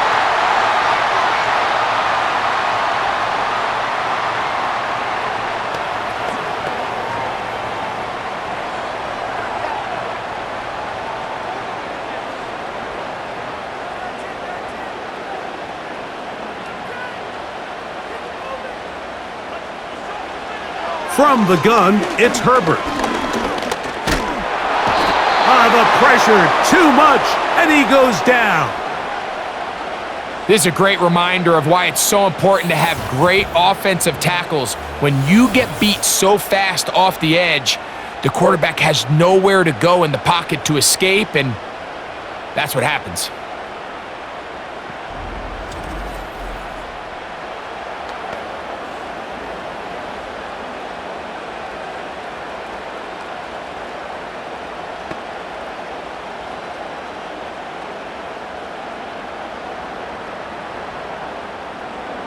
From the gun, it's Herbert. The pressure, too much, and he goes down. This is a great reminder of why it's so important to have great offensive tackles. When you get beat so fast off the edge, the quarterback has nowhere to go in the pocket to escape, and that's what happens.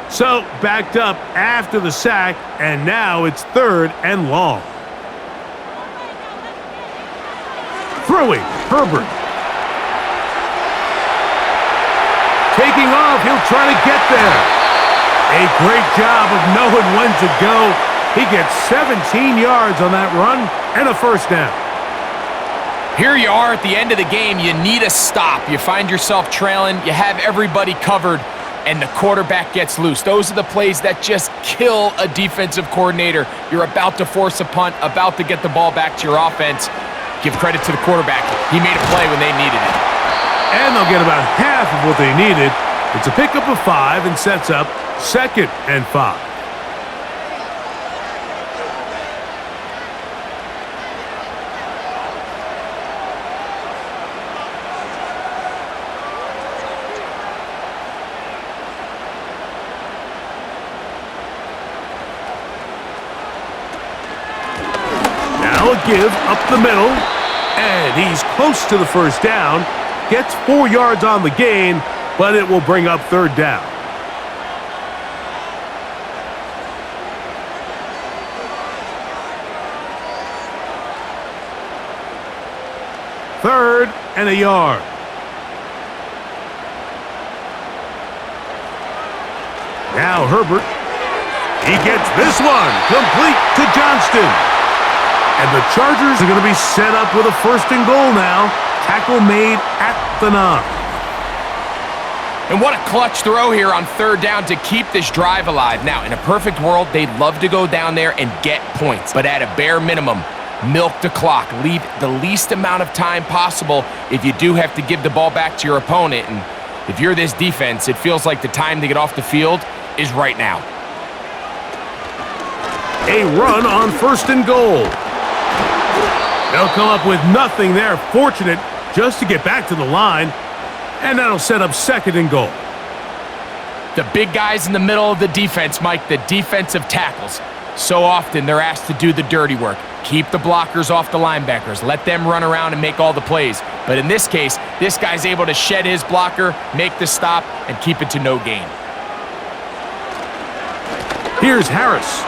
So, backed up after the sack, and now it's 3rd and long. Throwing, Herbert. Taking off, he'll try to get there. A great job of knowing when to go. He gets 17 yards on that run and a 1st down. Here you are at the end of the game. You need a stop. You find yourself trailing. You have everybody covered. and the quarterback gets loose. Those are the plays that just kill a defensive coordinator. You're about to force a punt, about to get the ball back to your offense. Give credit to the quarterback. He made a play when they needed it. And they'll get about half of what they needed. It's a pickup of 5 and sets up 2nd and 5. Now a give up the middle, and he's close to the first down. Gets 4 yards on the gain, but it will bring up 3rd down. Third and a yard. Now Herbert. He gets this one complete to Johnston. And the Chargers are going to be set up with a 1st and goal now. Tackle made at the 9. And what a clutch throw here on 3rd down to keep this drive alive. Now, in a perfect world, they'd love to go down there and get points. But at a bare minimum, milk the clock. Leave the least amount of time possible if you do have to give the ball back to your opponent. And if you're this defense, it feels like the time to get off the field is right now. A run on 1st and goal. They'll come up with nothing there. Fortunate just to get back to the line. And that'll set up 2nd and goal. The big guys in the middle of the defense, Mike, the defensive tackles. So often they're asked to do the dirty work. Keep the blockers off the linebackers. Let them run around and make all the plays. But in this case, this guy's able to shed his blocker, make the stop, and keep it to no gain. Here's Harris.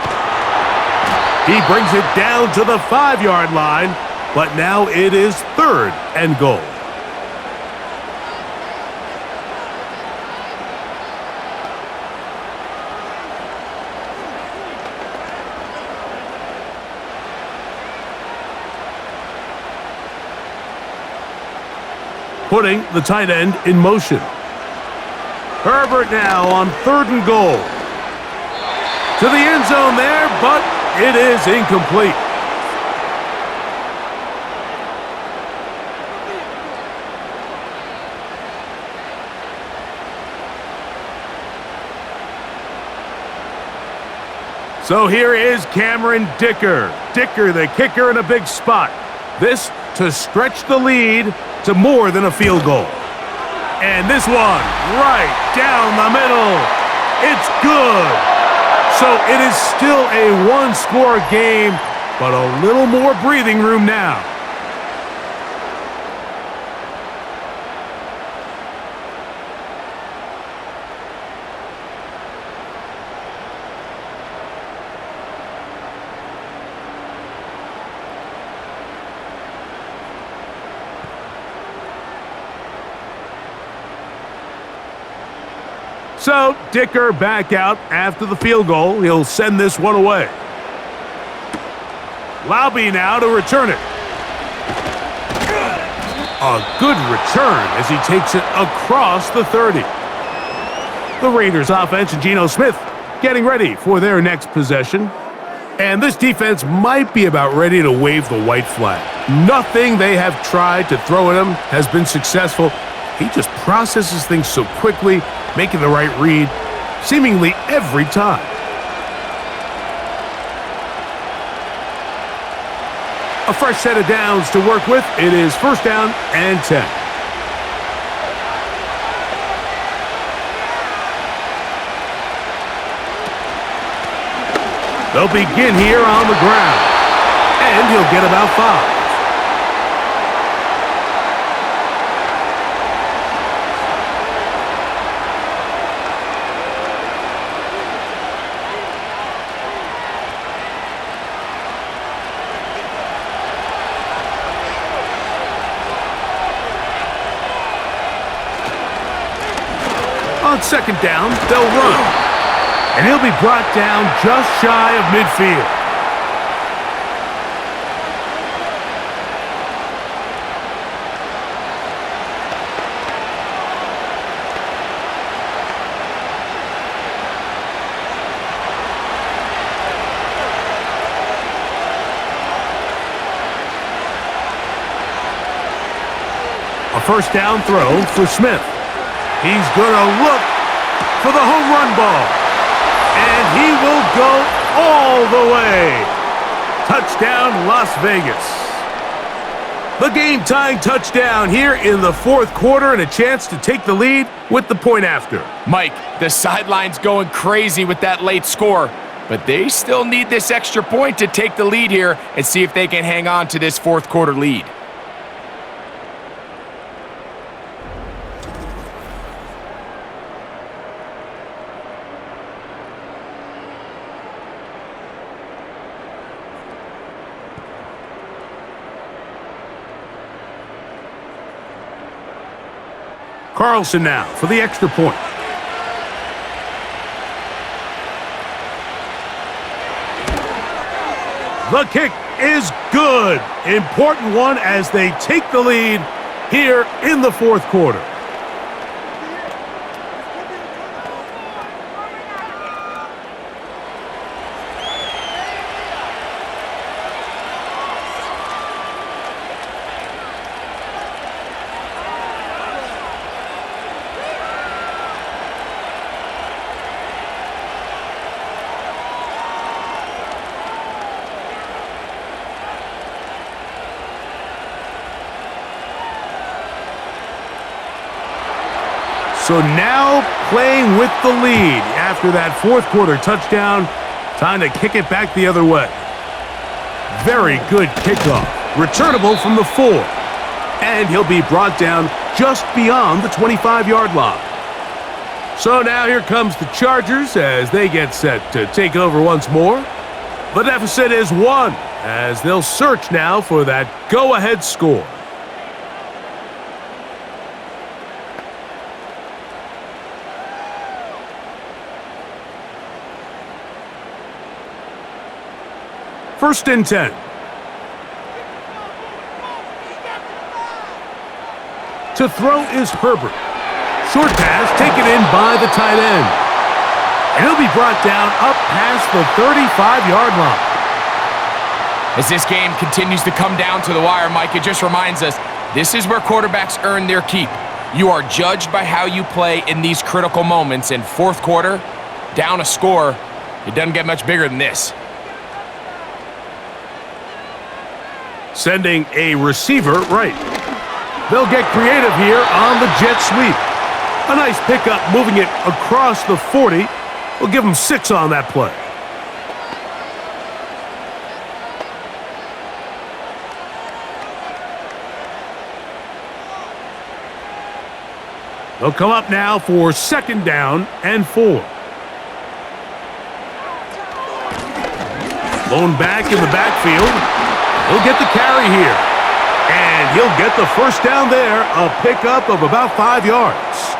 He brings it down to the 5-yard line, but now it is 3rd and goal. Putting the tight end in motion. Herbert now on 3rd and goal. To the end zone there, but it is incomplete. So here is Cameron Dicker. Dicker, the kicker, in a big spot. This to stretch the lead to more than a field goal. And this one, right down the middle. It's good. So it is still a one-score game, but a little more breathing room now. So, Dicker back out after the field goal. He'll send this one away. Laube now to return it. A good return as he takes it across the 30. The Raiders offense and Geno Smith getting ready for their next possession. And this defense might be about ready to wave the white flag. Nothing they have tried to throw at him has been successful. He just processes things so quickly, making the right read seemingly every time. A fresh set of downs to work with. It is 1st down and 10. They'll begin here on the ground, and he'll get about 5. On 2nd down, they'll run. And he'll be brought down just shy of midfield. A first down throw for Smith. He's going to look for the home run ball. And he will go all the way. Touchdown, Las Vegas. The game-tying touchdown here in the fourth quarter and a chance to take the lead with the point after. Mike, the sideline's going crazy with that late score, but they still need this extra point to take the lead here and see if they can hang on to this fourth quarter lead. Carlson now for the extra point. The kick is good. Important one as they take the lead here in the fourth quarter. So now playing with the lead after that fourth quarter touchdown. Time to kick it back the other way. Very good kickoff. Returnable from the 4. And he'll be brought down just beyond the 25-yard line. So now here comes the Chargers as they get set to take over once more. The deficit is 1 as they'll search now for that go-ahead score. First and 10. To throw is Herbert. Short pass taken in by the tight end. And he'll be brought down up past the 35-yard line. As this game continues to come down to the wire, Mike, it just reminds us, this is where quarterbacks earn their keep. You are judged by how you play in these critical moments. In fourth quarter, down a score, it doesn't get much bigger than this. Sending a receiver right. They'll get creative here on the jet sweep. A nice pickup moving it across the 40. We'll give them 6 on that play. They'll come up now for second down and 4. Blown back in the backfield. He'll get the carry here. And he'll get the first down there, a pickup of about 5 yards.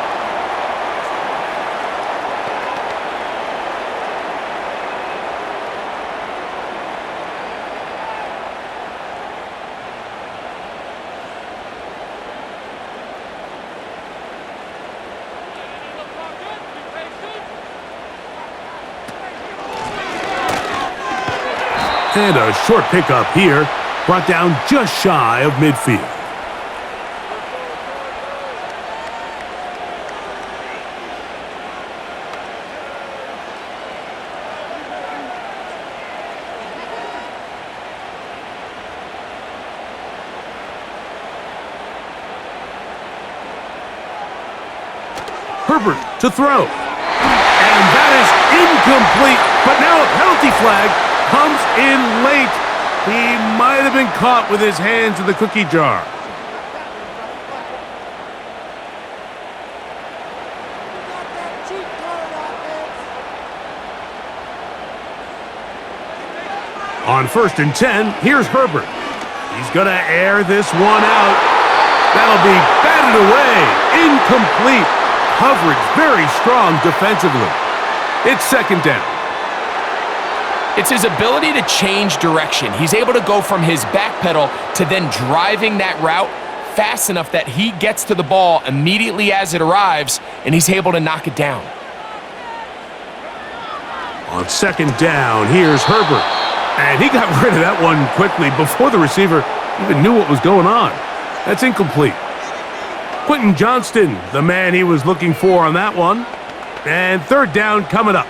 And a short pickup here, brought down just shy of midfield. Herbert to throw. And that is incomplete, but now a penalty flag comes in late. He might have been caught with his hands in the cookie jar. On first and 10, here's Herbert. He's going to air this one out. That'll be batted away. Incomplete. Coverage very strong defensively. It's second down. It's his ability to change direction. He's able to go from his back pedal to then driving that route fast enough that he gets to the ball immediately as it arrives, and he's able to knock it down. On second down, here's Herbert. And he got rid of that one quickly before the receiver even knew what was going on. That's incomplete. Quentin Johnston, the man he was looking for on that one. And third down coming up.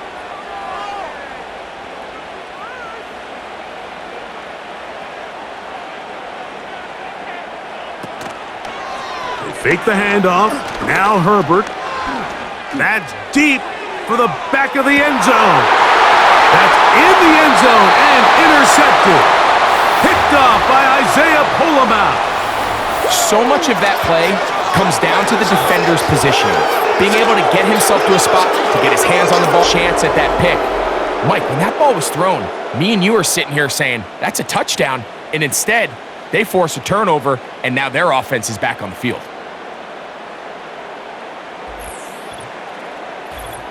They fake the handoff. Now Herbert. That's deep for the back of the end zone. That's in the end zone and intercepted. Picked off by Isaiah Polamau. So much of that play comes down to the defender's positioning. Being able to get himself to a spot, to get his hands on the ball, chance at that pick. Mike, when that ball was thrown, me and you are sitting here saying, that's a touchdown. And instead, they force a turnover, and now their offense is back on the field.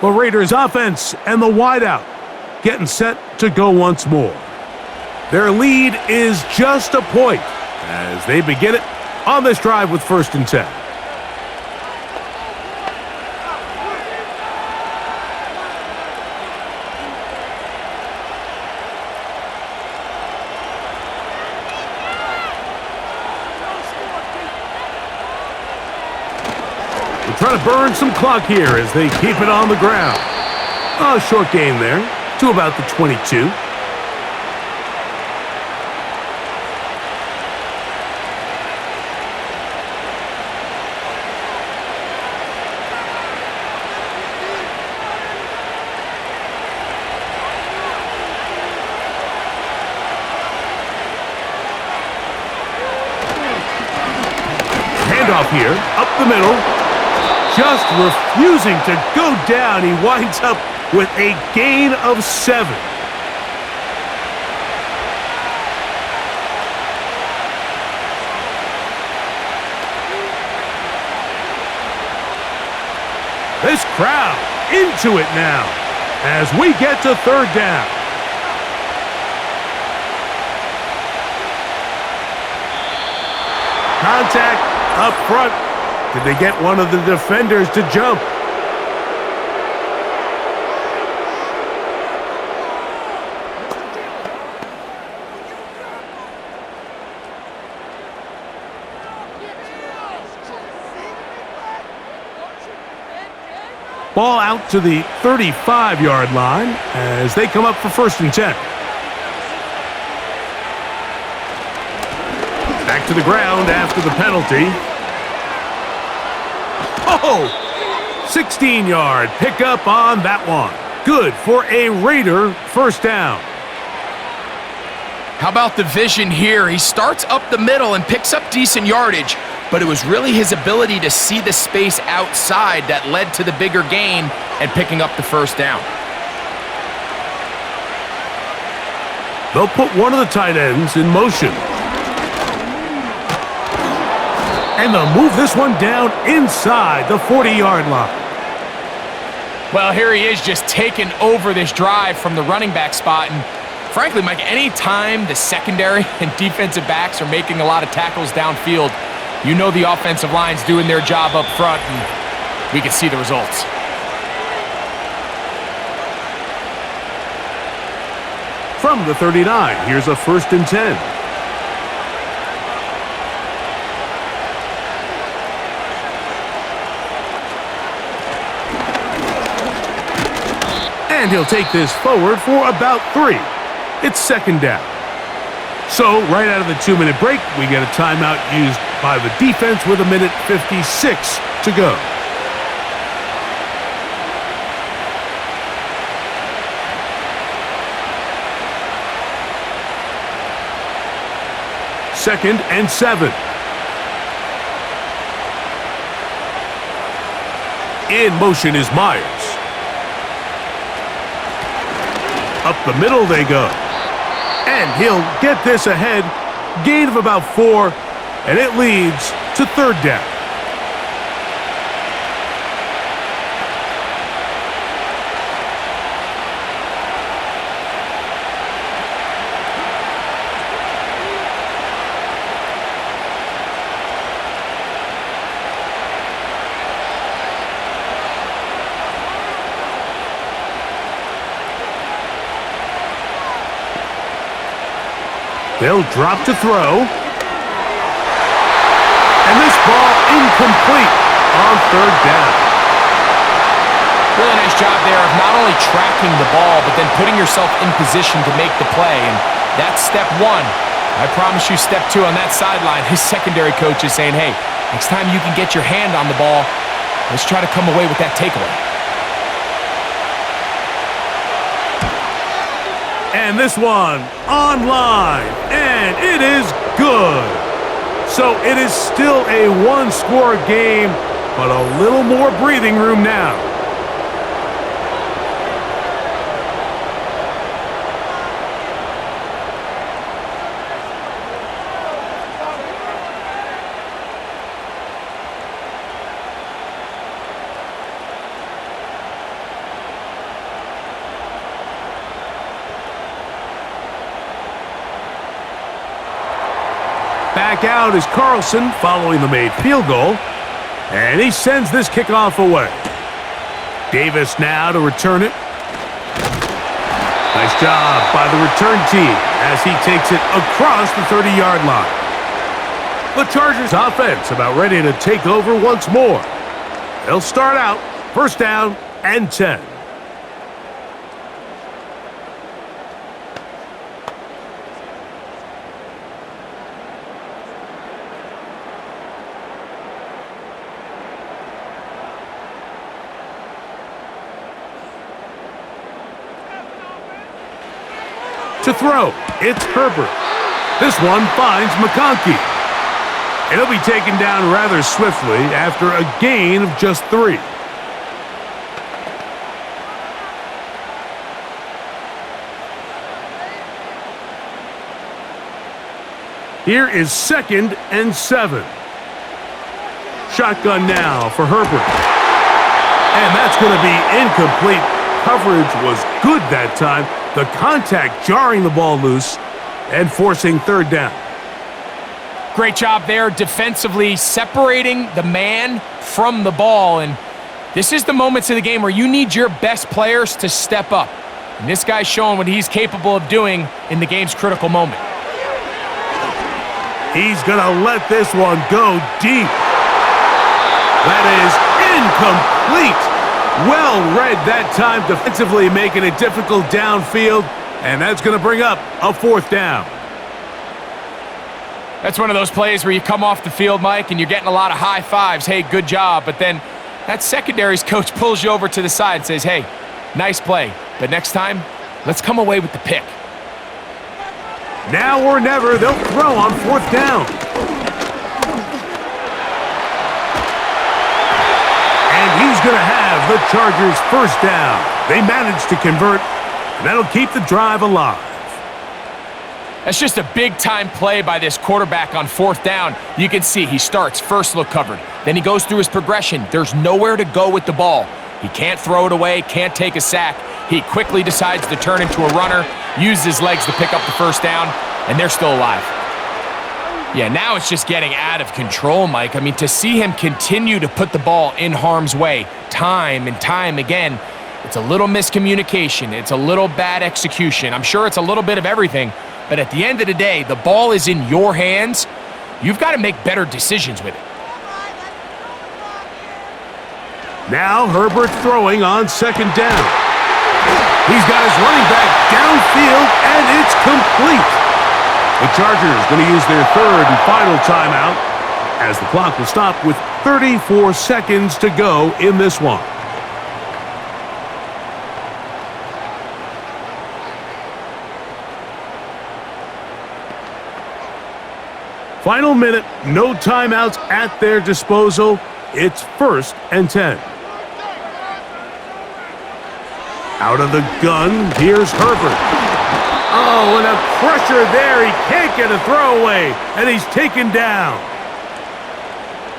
The Raiders offense and the wideout getting set to go once more. Their lead is just a point as they begin it on this drive with 1st and 10. They're trying to burn some clock here as they keep it on the ground. A short gain there to about the 22. Handoff here, up the middle. Just refusing to go down. He winds up with a gain of 7. This crowd into it now as we get to 3rd down. Contact up front. Did they get one of the defenders to jump? Ball out to the 35-yard line as they come up for 1st and 10. Back to the ground after the penalty. Oh! 16-yard pickup on that one. Good for a Raider 1st down. How about the vision here? He starts up the middle and picks up decent yardage, but it was really his ability to see the space outside that led to the bigger gain and picking up the 1st down. They'll put one of the tight ends in motion. And they'll move this one down inside the 40-yard line. Well, here he is just taking over this drive from the running back spot. And frankly, Mike, any time the secondary and defensive backs are making a lot of tackles downfield, you know the offensive line's doing their job up front, and we can see the results. From the 39, here's a 1st and 10. And he'll take this forward for about 3. It's 2nd down. So, right out of the 2-minute break, we get a timeout used by the defense with 1:56 to go. Second and 7. In motion is Myers. Up the middle they go. And he'll get this ahead. Gain of about 4, and it leads to 3rd down. They'll drop to throw. And this ball incomplete on third down. Really nice job there of not only tracking the ball, but then putting yourself in position to make the play. And that's step one. I promise you step two on that sideline. His secondary coach is saying, hey, next time you can get your hand on the ball, let's try to come away with that takeaway. And this one online, and it is good. So it is still a one-score game, but a little more breathing room now. Back out is Carlson following the made field goal. And he sends this kickoff away. Davis now to return it. Nice job by the return team as he takes it across the 30-yard line. The Chargers offense about ready to take over once more. They'll start out first down and 10. To throw, it's Herbert. This one finds McConkey. And he'll be taken down rather swiftly after a gain of just 3. Here is 2nd and 7. Shotgun now for Herbert. And that's going to be incomplete. Coverage was good that time. The contact jarring the ball loose and forcing third down. Great job there defensively, separating the man from the ball. And this is the moments of the game where you need your best players to step up. And this guy's showing what he's capable of doing in the game's critical moment. He's going to let this one go deep. That is incomplete. Well read that time defensively, making it difficult downfield, and that's going to bring up a 4th down. That's one of those plays where you come off the field, Mike, and you're getting a lot of high fives. Hey, good job. But then that secondary's coach pulls you over to the side and says, hey, nice play, but next time, let's come away with the pick. Now or never, they'll throw on 4th down. And he's going to have the Chargers first down. They managed to convert, and that'll keep the drive alive. That's just a big-time play by this quarterback on 4th down. You can see he starts first look covered. Then he goes through his progression. There's nowhere to go with the ball. He can't throw it away, can't take a sack. He quickly decides to turn into a runner, uses his legs to pick up the first down, and they're still alive. Yeah, now it's just getting out of control, Mike. I mean, to see him continue to put the ball in harm's way time and time again, it's a little miscommunication. It's a little bad execution. I'm sure it's a little bit of everything, but at the end of the day, the ball is in your hands. You've got to make better decisions with it. Now Herbert throwing on 2nd down. He's got his running back downfield, and it's complete. The Chargers going to use their 3rd and final timeout as the clock will stop with 34 seconds to go in this one. Final minute, no timeouts at their disposal. It's 1st and 10. Out of the gun, here's Herbert. Oh, and a pressure there. He can't get a throwaway, and he's taken down.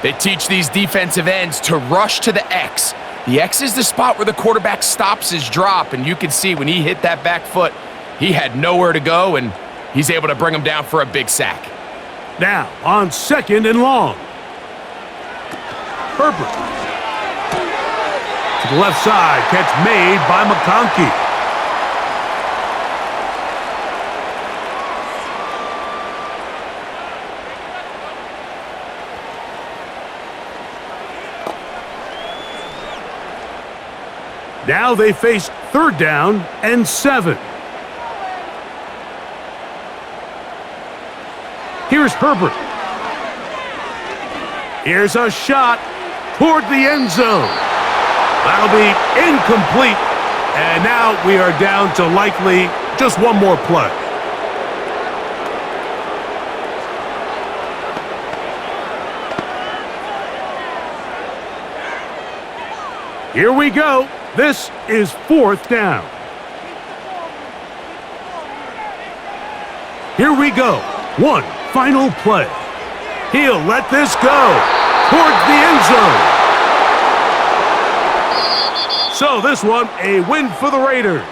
They teach these defensive ends to rush to the X. The X is the spot where the quarterback stops his drop, and you can see when he hit that back foot, he had nowhere to go, and he's able to bring him down for a big sack. Now, on 2nd and long. Herbert. To the left side, catch made by McConkey. Now they face 3rd down and 7. Here's Herbert. Here's a shot toward the end zone. That'll be incomplete. And now we are down to likely just one more play. Here we go. This is 4th down. Here we go. One final play. He'll let this go towards the end zone. So this one, a win for the Raiders.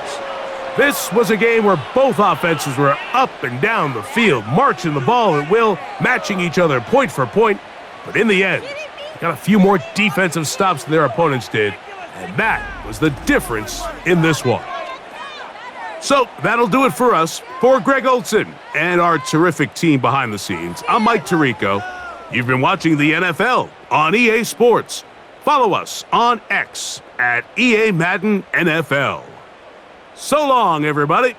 This was a game where both offenses were up and down the field, marching the ball at will, matching each other point for point. But in the end, they got a few more defensive stops than their opponents did. And that was the difference in this one. So that'll do it for us. For Greg Olson and our terrific team behind the scenes, I'm Mike Tirico. You've been watching the NFL on EA Sports. Follow us on X at EA Madden NFL. So long, everybody.